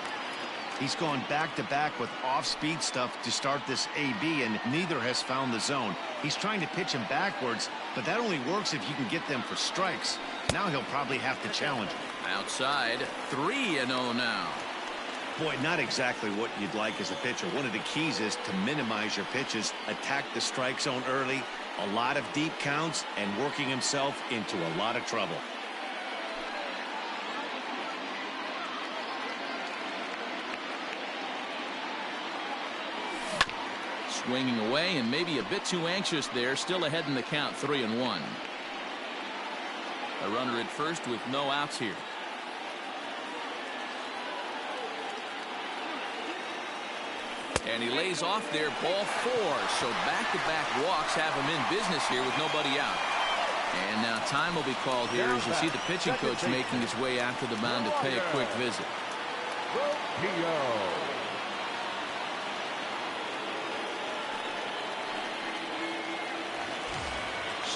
He's gone back-to-back with off-speed stuff to start this AB, and neither has found the zone. He's trying to pitch him backwards, but that only works if you can get them for strikes. Now he'll probably have to challenge him. Outside, 3-0 now. Boy, not exactly what you'd like as a pitcher. One of the keys is to minimize your pitches, attack the strike zone early, a lot of deep counts, and working himself into a lot of trouble. Swinging away and maybe a bit too anxious there. Still ahead in the count, 3-1. A runner at first with no outs here. And he lays off there, ball 4. So back-to-back walks have him in business here with nobody out. And now time will be called here as you see the pitching coach making his way out to the mound to pay a quick visit.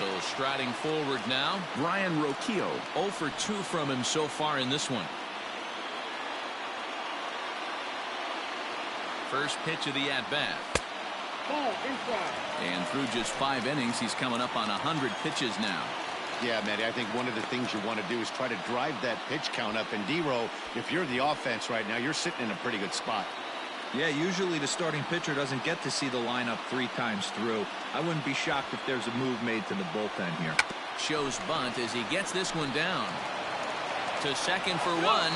So striding forward now, Brian Rocchio. 0 for 2 from him so far in this one. First pitch of the at-bat. Ball inside. And through just 5 innings, he's coming up on 100 pitches now. Yeah, Matty, I think one of the things you want to do is try to drive that pitch count up. And D-Row, if you're the offense right now, you're sitting in a pretty good spot. Yeah, usually the starting pitcher doesn't get to see the lineup 3 times through. I wouldn't be shocked if there's a move made to the bullpen here. Shows bunt as he gets this one down. To second for 1. Well,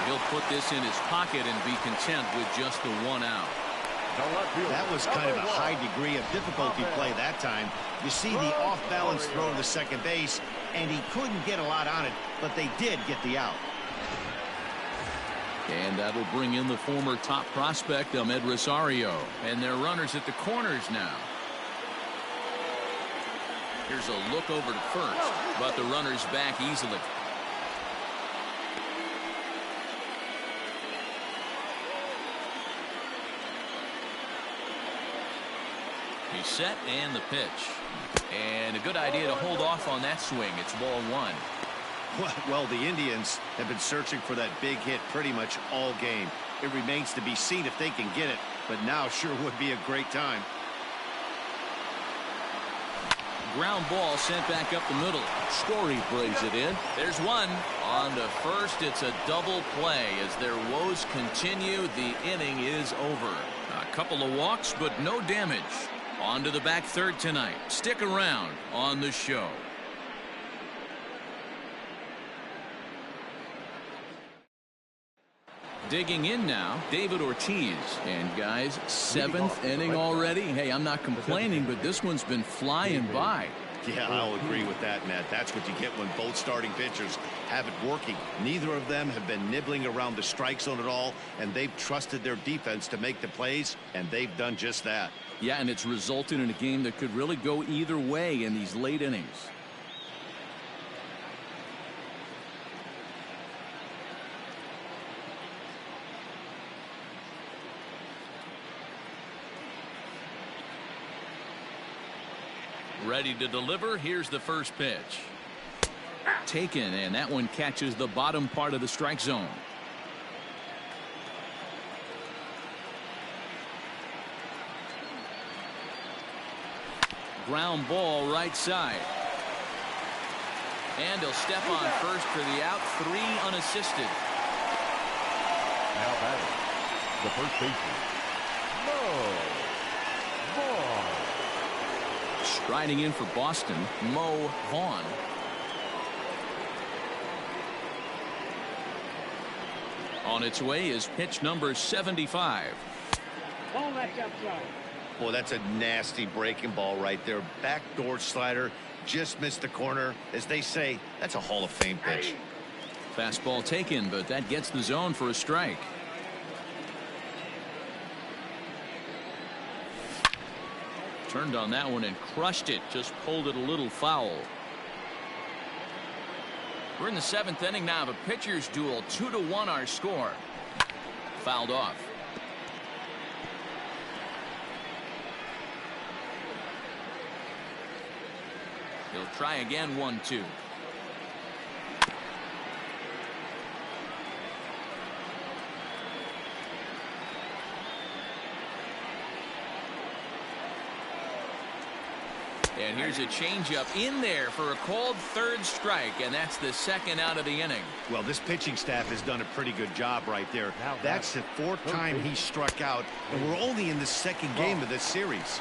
he'll put this in his pocket and be content with just the 1 out. That was kind of a high degree of difficulty play that time. You see the off-balance throw to second base, and he couldn't get a lot on it, but they did get the out. And that'll bring in the former top prospect, Ahmed Rosario. And their runners at the corners now. Here's a look over to first, but the runner's back easily. He's set and the pitch. And a good idea to hold off on that swing. It's ball 1. Well, the Indians have been searching for that big hit pretty much all game. It remains to be seen if they can get it, but now sure would be a great time. Ground ball sent back up the middle. Story brings it in. There's 1. On to first, it's a double play. As their woes continue, the inning is over. A couple of walks, but no damage. On to the back third tonight. Stick around on the show. Digging in now, David Ortiz. And guys, 7th inning already. Hey, I'm not complaining, but this one's been flying by. Yeah, I'll agree with that, Matt. That's what you get when both starting pitchers have it working. Neither of them have been nibbling around the strike zone at all, and they've trusted their defense to make the plays, and they've done just that. Yeah, and it's resulted in a game that could really go either way in these late innings. Ready to deliver. Here's the first pitch. Taken, and that one catches the bottom part of the strike zone. Ground ball right side. And he'll step on first for the out. 3 unassisted. Now batting, the first baseman, Mo Vaughn. Striding in for Boston, Mo Vaughn. On its way is pitch number 75. Ball that's outside. Boy, that's a nasty breaking ball right there. Backdoor slider, just missed the corner. As they say, that's a Hall of Fame pitch. Fastball taken, but that gets the zone for a strike. Turned on that one and crushed it. Just pulled it a little foul. We're in the 7th inning now of a pitcher's duel. 2-1 our score. Fouled off. He'll try again. 1-2. And here's a changeup in there for a called 3rd strike, and that's the 2nd out of the inning. Well, this pitching staff has done a pretty good job right there. That's the 4th time he struck out, and we're only in the 2nd game of this series.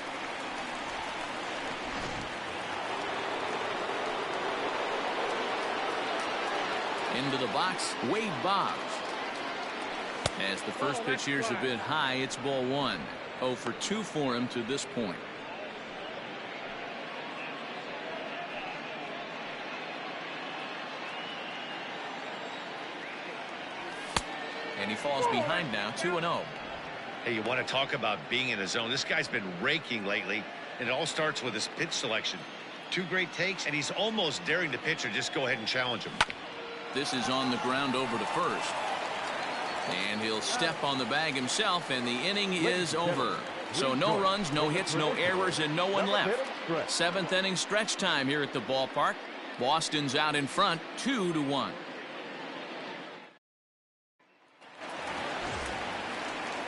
Into the box, Wade Boggs. As the first pitch here's a bit high, it's ball 1. 0 for 2 for him to this point. And he falls behind now, 2-0. Hey, you want to talk about being in a zone? This guy's been raking lately, and it all starts with his pitch selection. 2 great takes, and he's almost daring the pitcher just go ahead and challenge him. This is on the ground over to first. And he'll step on the bag himself, and the inning is over. So no runs, no hits, no errors, and no one left. 7th inning stretch time here at the ballpark. Boston's out in front, 2-1.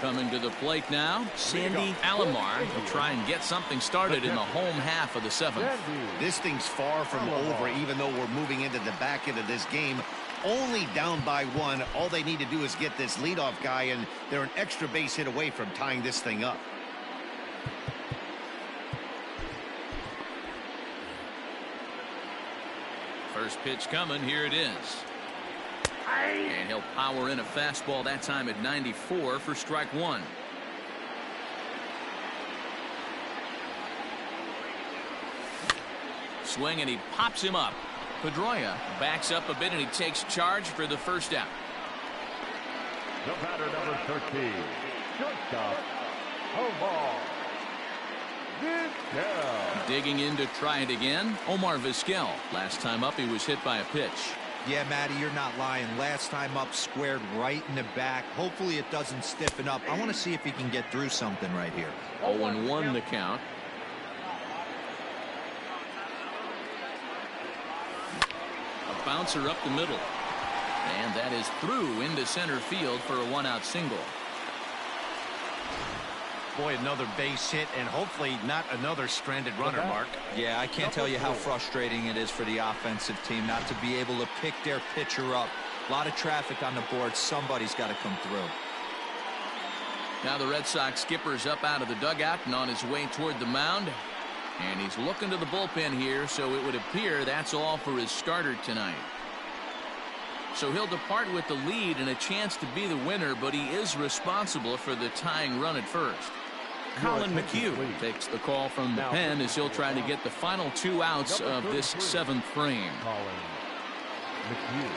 Coming to the plate now, Sandy Alomar will try and get something started in the home half of the 7th. This thing's far from over, even though we're moving into the back end of this game. Only down by 1. All they need to do is get this leadoff guy, and they're an extra base hit away from tying this thing up. First pitch coming, here it is. And he'll power in a fastball that time at 94 for strike 1. Swing, and he pops him up. Pedroia backs up a bit, and he takes charge for the first out. The batter, number 13, shortstop, Omar Vizquel. Digging in to try it again, Omar Vizquel. Last time up, he was hit by a pitch. Yeah, Matty, you're not lying. Last time up, squared right in the back. Hopefully it doesn't stiffen up. I want to see if he can get through something right here. 0-1 the count. A bouncer up the middle. And that is through into center field for a 1-out single. Boy, another base hit, and hopefully not another stranded runner, Mark. Yeah, I can't tell you how frustrating it is for the offensive team not to be able to pick their pitcher up. A lot of traffic on the board. Somebody's got to come through. Now the Red Sox skipper's up out of the dugout and on his way toward the mound. And he's looking to the bullpen here, so it would appear that's all for his starter tonight. So he'll depart with the lead and a chance to be the winner, but he is responsible for the tying run at first. Colin McHugh takes the call from the pen as he'll try to get the final 2 outs of this 7th frame. Colin McHugh.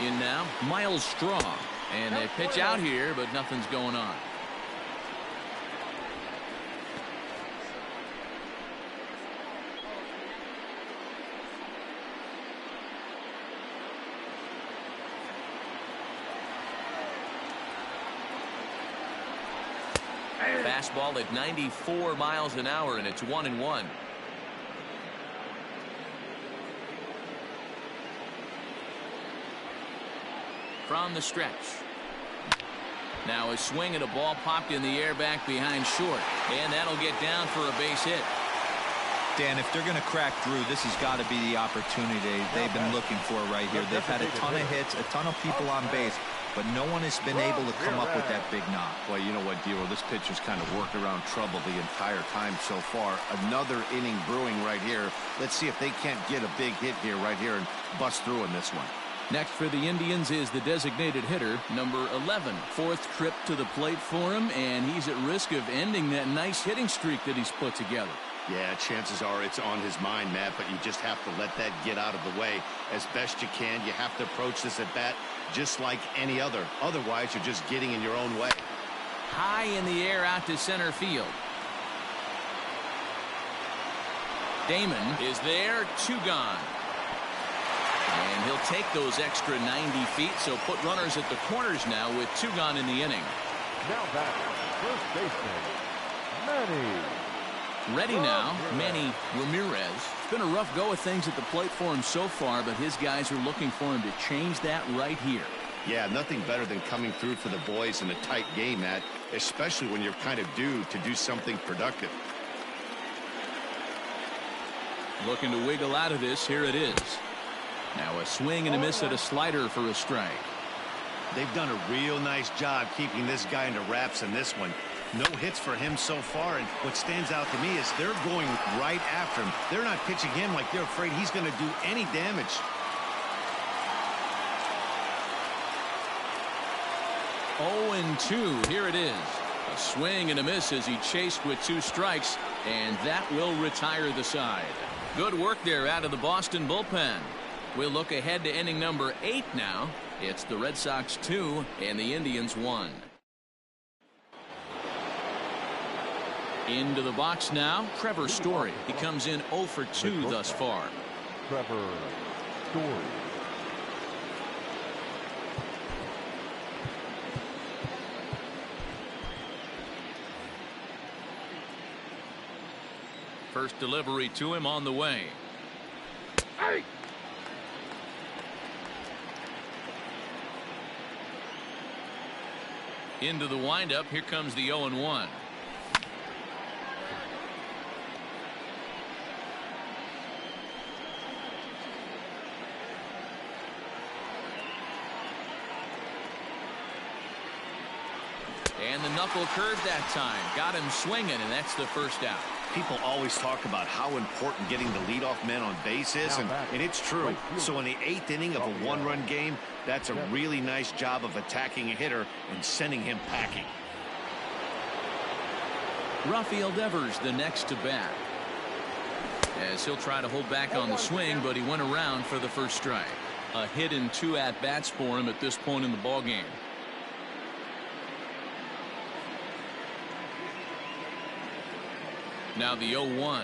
In now, Miles Straw. And they pitch out here, but nothing's going on. Fastball at 94 miles an hour, and it's 1-1. From the stretch. Now a swing and a ball popped in the air back behind short. And that'll get down for a base hit. Dan, if they're going to crack through, this has got to be the opportunity they've been looking for right here. They've had a ton of hits, a ton of people on base, but no one has been able to come up with that big knock. Well, you know what, Dero, this pitcher's kind of worked around trouble the entire time so far. Another inning brewing right here. Let's see if they can't get a big hit here right here and bust through in this one. Next for the Indians is the designated hitter, number 11. 4th trip to the plate for him, and he's at risk of ending that nice hitting streak that he's put together. Yeah, chances are it's on his mind, Matt, but you just have to let that get out of the way as best you can. You have to approach this at bat just like any other. Otherwise, you're just getting in your own way. High in the air out to center field. Damon is there, 2 gone. And he'll take those extra 90 feet, so put runners at the corners now with 2 gone in the inning. Now back, first baseman, Manny. Ready now, Manny Ramirez. It's been a rough go of things at the plate for him so far, but his guys are looking for him to change that right here. Yeah, nothing better than coming through for the boys in a tight game, Matt, especially when you're kind of due to do something productive. Looking to wiggle out of this, here it is. Now a swing and a miss at a slider for a strike. They've done a real nice job keeping this guy into wraps in this one. No hits for him so far, and what stands out to me is they're going right after him. They're not pitching him like they're afraid he's going to do any damage. Oh, 2. Here it is. A swing and a miss as he chased with 2 strikes, and that will retire the side. Good work there out of the Boston bullpen. We'll look ahead to inning number 8 now. It's the Red Sox 2 and the Indians 1. Into the box now, Trevor Story. He comes in 0 for 2 thus far. Trevor Story. First delivery to him on the way. Hey! Into the windup. Here comes the 0-1. And the knuckle curve that time. Got him swinging, and that's the first out. People always talk about how important getting the leadoff man on base is, and it's true. So in the 8th inning of a one-run game, that's a really nice job of attacking a hitter and sending him packing. Rafael Devers the next to bat. As he'll try to hold back on the swing, but he went around for the first strike. A hit and 2 at-bats for him at this point in the ballgame. Now the 0-1.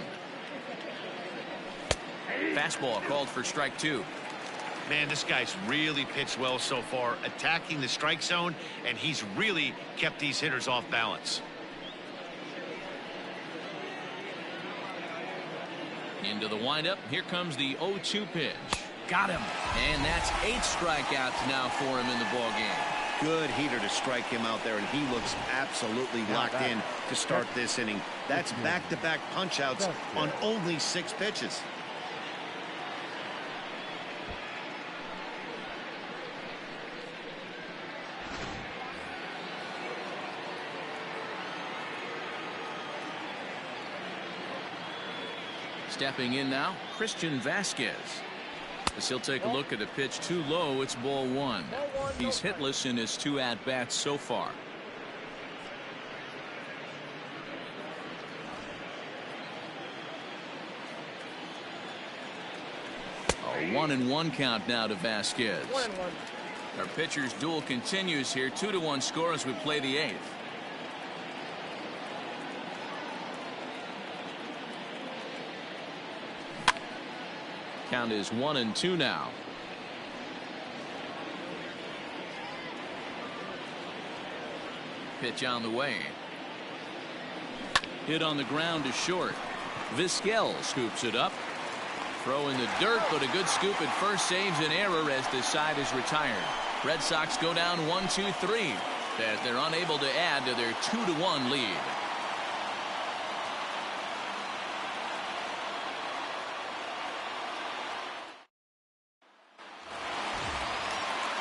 Fastball called for strike 2. Man, this guy's really pitched well so far, attacking the strike zone, and he's really kept these hitters off balance. Into the windup. Here comes the 0-2 pitch. Got him. And that's 8 strikeouts now for him in the ballgame. Good heater to strike him out there, and he looks absolutely locked in to start this inning. That's back-to-back punch-outs on only 6 pitches. Stepping in now, Christian Vasquez. As he'll take a look at a pitch too low, it's ball 1. He's hitless in his 2 at-bats so far. A 1-1 count now to Vasquez. Our pitcher's duel continues here. 2-1 score as we play the 8th. Count is 1-2 now. Pitch on the way. Hit on the ground to short. Vizquel scoops it up. Throw in the dirt, but a good scoop at first saves an error as the side is retired. Red Sox go down 1-2-3 as they're unable to add to their 2-1 lead.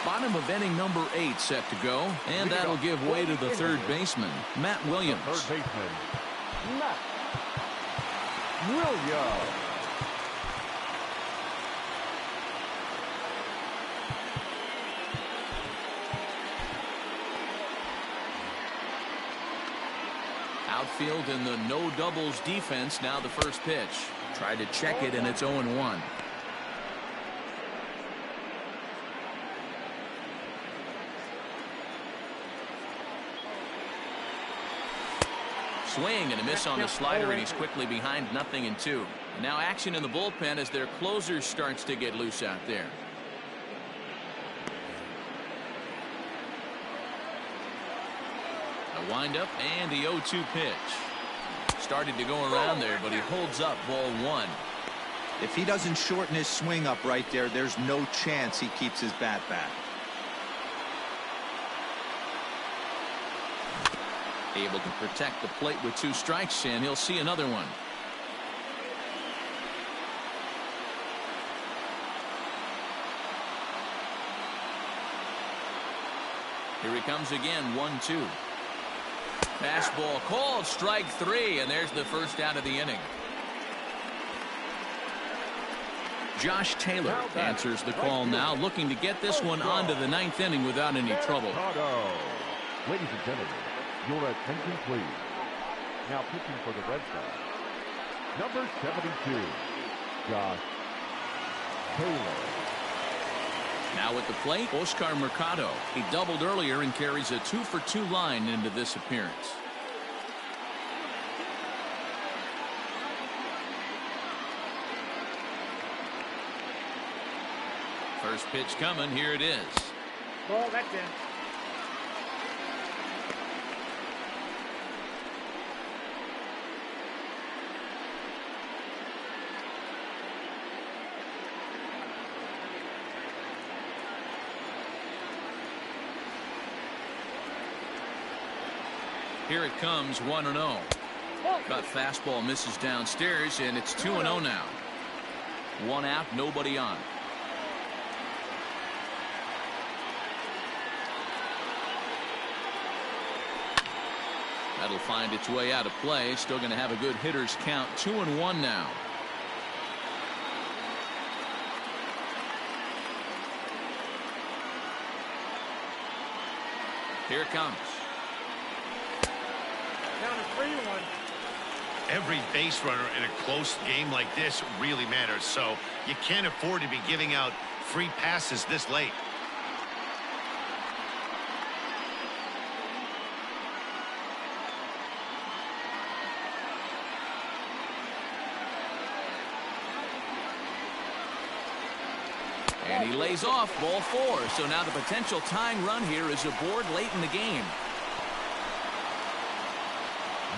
Bottom of inning number 8 set to go, and that'll give way to the third baseman, Matt Williams. Third baseman, Matt Williams. Outfield in the no doubles defense. Now the first pitch. Tried to check it, and it's 0-1. Swing and a miss on the slider, and he's quickly behind 0-2. Now action in the bullpen as their closer starts to get loose out there. A windup and the 0-2 pitch. Started to go around there, but he holds up ball 1. If he doesn't shorten his swing up right there, there's no chance he keeps his bat back. Able to protect the plate with 2 strikes, and he'll see another one. Here he comes again, 1-2. Fastball called, strike 3, and there's the first out of the inning. Josh Taylor answers the call now, looking to get this one onto the 9th inning without any trouble. Ladies and gentlemen, your attention please. Now pitching for the Red Sox, number 72, Josh Taylor. Now at the plate, Oscar Mercado. He doubled earlier and carries a 2-for-2 line into this appearance. First pitch coming. Here it is. Ball, that's in. Here it comes, 1-0. Got fastball, misses downstairs, and it's 2-0 now. One out, nobody on. That'll find its way out of play. Still going to have a good hitter's count. 2-1 now. Here it comes. Down to 3-1. Every base runner in a close game like this really matters, so you can't afford to be giving out free passes this late. And he lays off, ball 4. So now the potential tying run here is aboard late in the game.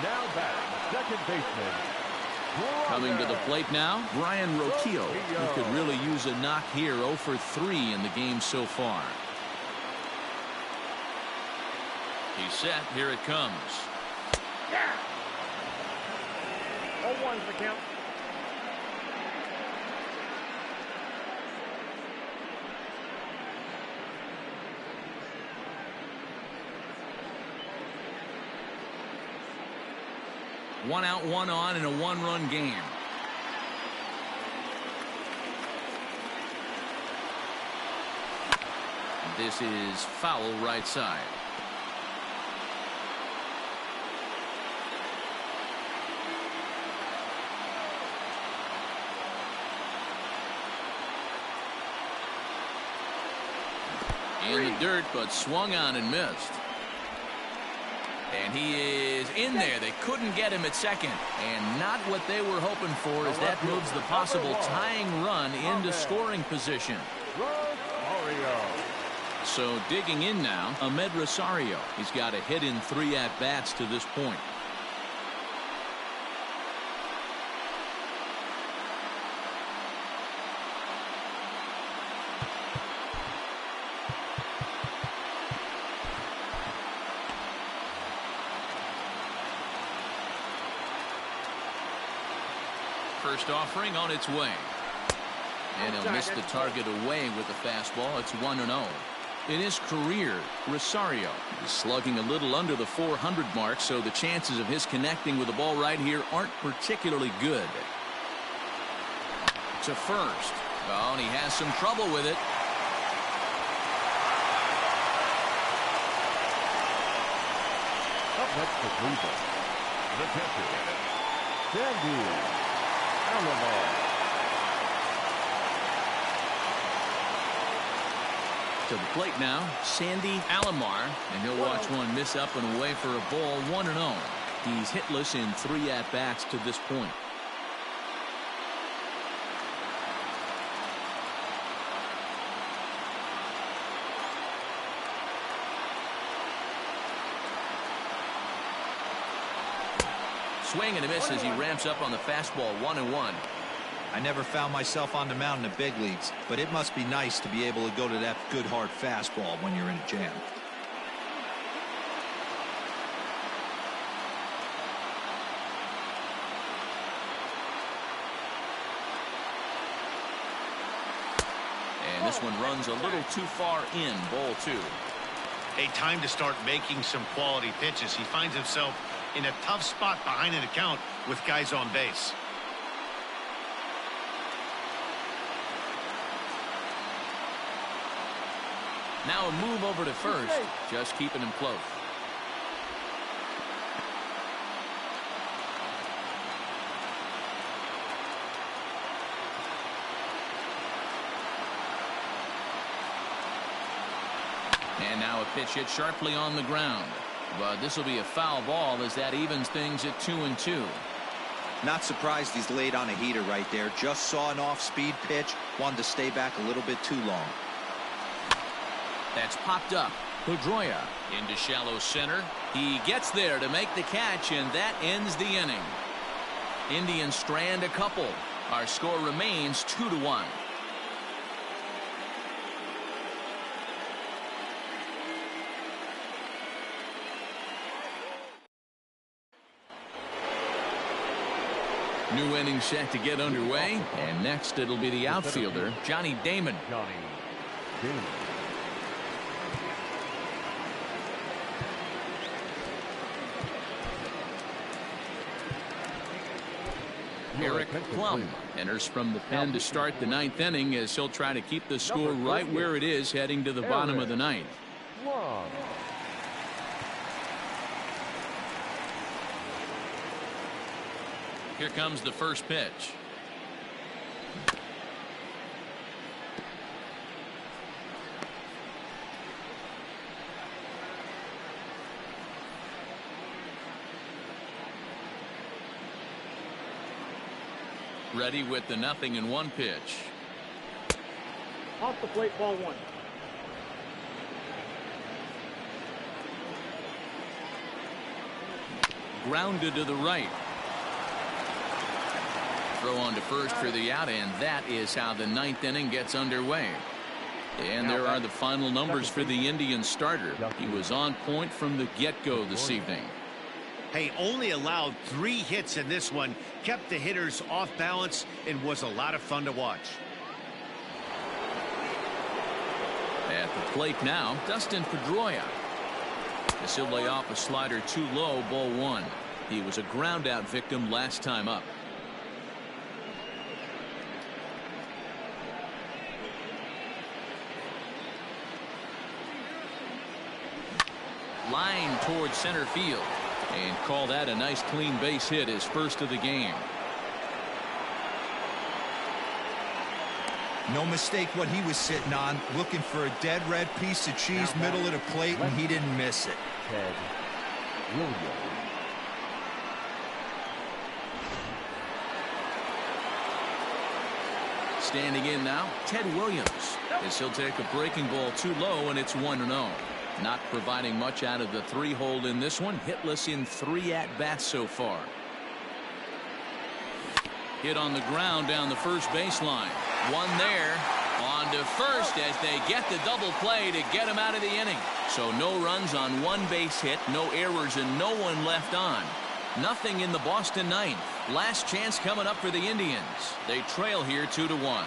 Now batting, second baseman. Coming to the plate now, Brian Roquillo, who could really use a knock here. 0 for 3 in the game so far. He's set. Here it comes. Yeah. 0-1's the count. One out, one on in a one-run game. This is foul right side. In the dirt, but swung on and missed. And he is in there. They couldn't get him at second. And not what they were hoping for, as that moves the possible tying run into scoring position. So digging in now, Ahmed Rosario. He's got a hit in 3 at-bats to this point. First offering on its way. And he'll miss the target away with the fastball. It's 1-0. In his career, Rosario is slugging a little under the 400 mark, so the chances of his connecting with the ball right here aren't particularly good. To first. Oh, and he has some trouble with it. Up next to Cleveland, the pitcher, Sandy Alomar. To the plate now, Sandy Alomar, and he'll watch one miss up and away for a ball. 1-0. He's hitless in 3 at-bats to this point. Swing and a miss as he ramps up on the fastball. 1-1. I never found myself on the mound in the big leagues, but it must be nice to be able to go to that good hard fastball when you're in a jam. And this one runs a little too far in. Ball 2. A time to start making some quality pitches. He finds himself in a tough spot behind an account with guys on base. Now a move over to first, just keeping him close. And now a pitch hit sharply on the ground. But this will be a foul ball as that evens things at 2-2. Not surprised he's laid on a heater right there. Just saw an off-speed pitch. Wanted to stay back a little bit too long. That's popped up. Pedroia into shallow center. He gets there to make the catch, and that ends the inning. Indians strand a couple. Our score remains 2-1. New inning set to get underway, and next it'll be the outfielder, Johnny Damon. Johnny Damon. Eric Plum enters from the pen to start the ninth inning as he'll try to keep the score right where it is heading to the bottom of the ninth. Here comes the first pitch. Ready with the 0-1 pitch. Off the plate, ball one. Grounded to the right. Throw on to first for the out, and that is how the ninth inning gets underway. And there are the final numbers for the Indians starter. He was on point from the get-go this evening. Hey, only allowed 3 hits in this one, kept the hitters off balance, and was a lot of fun to watch. At the plate now, Dustin Pedroia. As he'll lay off a slider too low, ball one. He was a ground-out victim last time up. Line towards center field. And call that a nice clean base hit, his first of the game. No mistake what he was sitting on, looking for a dead red piece of cheese middle of the plate, and he didn't miss it. Ted Williams. Standing in now, Ted Williams, as he'll take a breaking ball too low, and it's 1-0. Not providing much out of the 3-hole in this one. Hitless in 3 at-bats so far. Hit on the ground down the first baseline. One there. On to first as they get the double play to get him out of the inning. So no runs on 1 base hit, no errors, and no one left on. Nothing in the Boston ninth. Last chance coming up for the Indians. They trail here 2-1.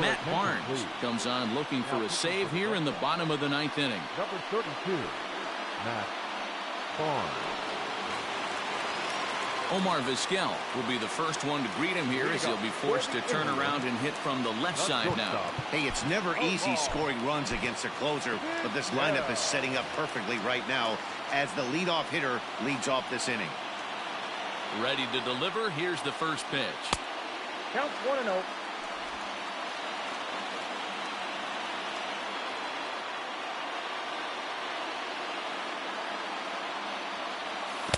Matt Barnes comes on looking for a save here in the bottom of the ninth inning. Number 32, Matt Barnes. Omar Vizquel will be the first one to greet him here as he'll be forced to turn around and hit from the left side now. Hey, it's never easy scoring runs against a closer, but this lineup is setting up perfectly right now as the leadoff hitter leads off this inning. Ready to deliver. Here's the first pitch. Count 1-0.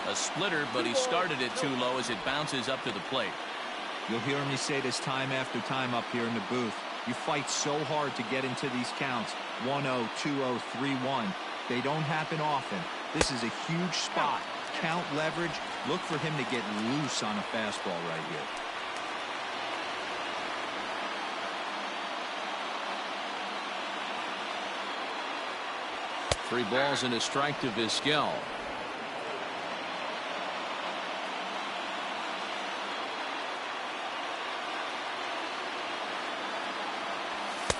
A splitter, but he started it too low as it bounces up to the plate. You'll hear me say this time after time up here in the booth. You fight so hard to get into these counts. 1-0, 2-0, 3-1. They don't happen often. This is a huge spot. Count leverage. Look for him to get loose on a fastball right here. 3 balls and a strike to Vizquel.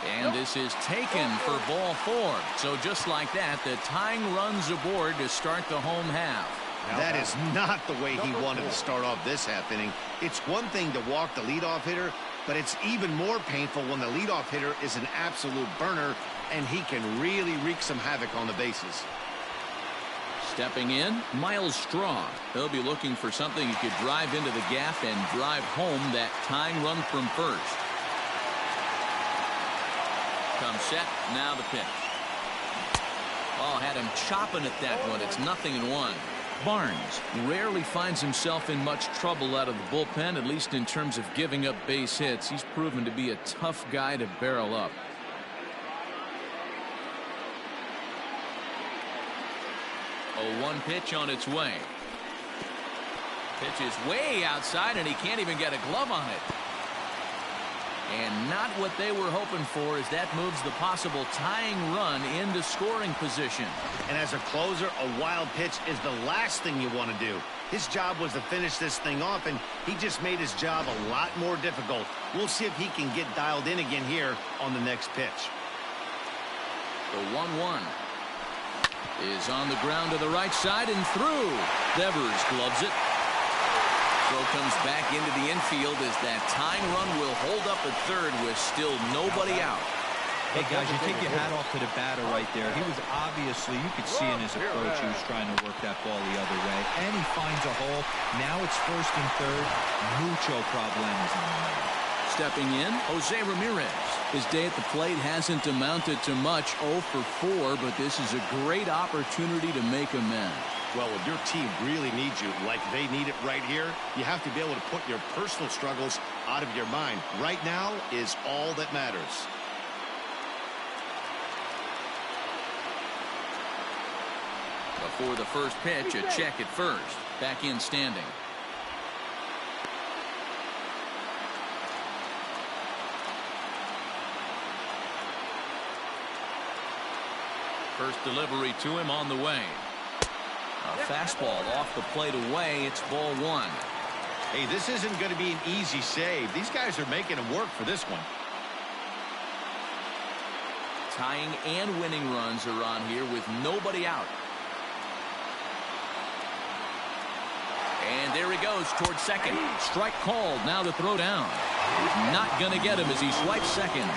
And this is taken for ball 4. So just like that, the tying runs aboard to start the home half. That is not the way he wanted to start off this half inning. It's one thing to walk the leadoff hitter, but it's even more painful when the leadoff hitter is an absolute burner, and he can really wreak some havoc on the bases. Stepping in, Miles Straw. He'll be looking for something he could drive into the gap and drive home that tying run from first. Comes set, now the pitch. Oh, had him chopping at that one. It's 0-1. Barnes rarely finds himself in much trouble out of the bullpen, at least in terms of giving up base hits. He's proven to be a tough guy to barrel up. A 1 pitch on its way. Pitch is way outside, and he can't even get a glove on it. And not what they were hoping for, as that moves the possible tying run into scoring position. And as a closer, a wild pitch is the last thing you want to do. His job was to finish this thing off, and he just made his job a lot more difficult. We'll see if he can get dialed in again here on the next pitch. The 1-1 is on the ground to the right side and through. Devers gloves it. Throw comes back into the infield as that tying run will hold up at third with still nobody out. Hey guys, you take your hat off to the batter right there. He was obviously, you could see in his approach, he was trying to work that ball the other way, and he finds a hole. Now it's first and third. Mucho problemas on the man. Stepping in, Jose Ramirez. His day at the plate hasn't amounted to much, 0 for 4, but this is a great opportunity to make amends. Well, when your team really needs you, like they need it right here, you have to be able to put your personal struggles out of your mind. Right now is all that matters. Before the first pitch, a check at first. Back in standing. First delivery to him on the way. A fastball off the plate away. It's ball 1. Hey, this isn't going to be an easy save. These guys are making him work for this one. Tying and winning runs are on here with nobody out. And there he goes towards second. Strike called. Now the throw down. He's not going to get him as he swipes second.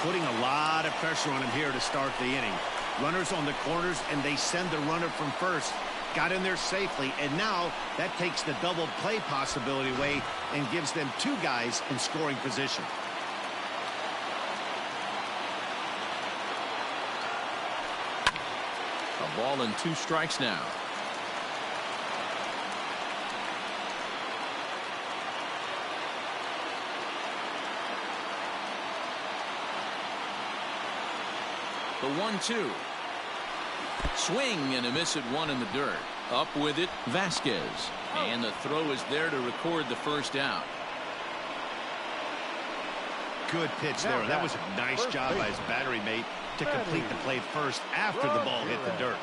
Putting a lot of pressure on him here to start the inning. Runners on the corners, and they send the runner from first. Got in there safely, and now that takes the double play possibility away and gives them 2 guys in scoring position. A ball and 2 strikes now. The 1-2. Swing and a miss at 1 in the dirt. Up with it, Vasquez. And the throw is there to record the first out. Good pitch there. That was a nice job by his battery mate to complete the play first after the ball hit the dirt.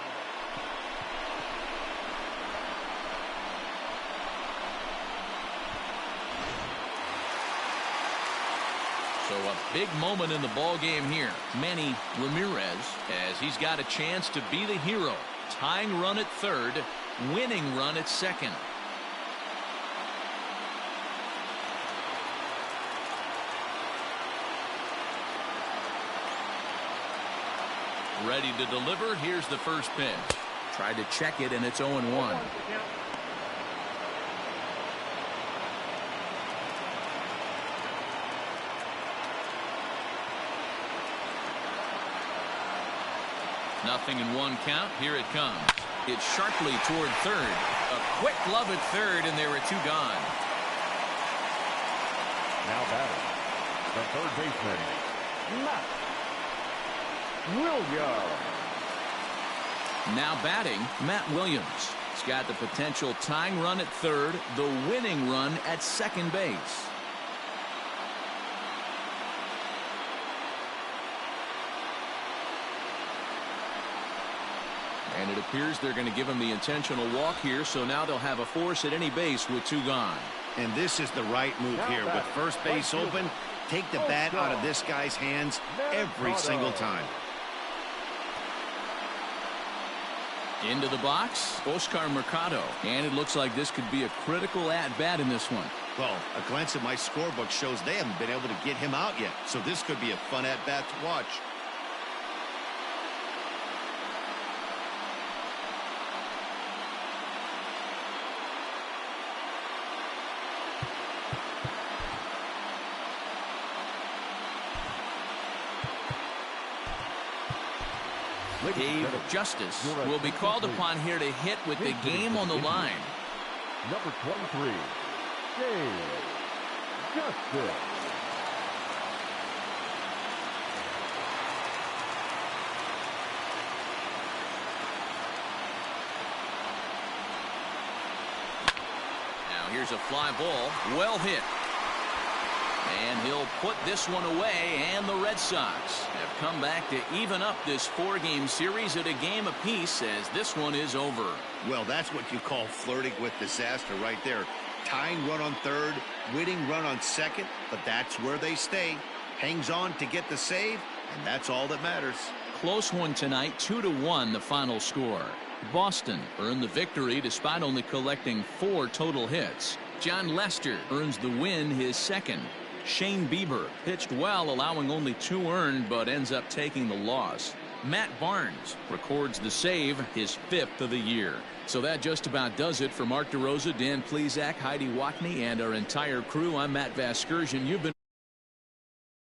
So a big moment in the ball game here. Manny Ramirez, as he's got a chance to be the hero. Tying run at third, winning run at second. Ready to deliver. Here's the first pitch. Tried to check it, and it's 0-1. Nothing in 1 count. Here it comes. It's sharply toward third. A quick glove at third, and there are 2 gone. Now batting, the third baseman, Matt Williams. Now batting, Matt Williams. He's got the potential tying run at third, the winning run at second base. And it appears they're going to give him the intentional walk here, so now they'll have a force at any base with 2 gone. And this is the right move here. With first base open, take the bat out of this guy's hands every single time. Into the box, Oscar Mercado. And it looks like this could be a critical at-bat in this one. Well, a glance at my scorebook shows they haven't been able to get him out yet. So this could be a fun at-bat to watch. Dave Justice will be called upon here to hit with the game on the line. Number 23, Dave Justice. Now here's a fly ball, well hit. And he'll put this one away, and the Red Sox have come back to even up this four-game series at a game apiece as this one is over. Well, that's what you call flirting with disaster right there. Tying run on third, winning run on second, but that's where they stay. Hangs on to get the save, and that's all that matters. Close one tonight, 2-1 the final score. Boston earned the victory despite only collecting 4 total hits. John Lester earns the win, his second. Shane Bieber pitched well, allowing only 2 earned, but ends up taking the loss. Matt Barnes records the save, his 5th of the year. So that just about does it for Mark DeRosa, Dan Plesac, Heidi Watney, and our entire crew. I'm Matt Vasgersian. You've been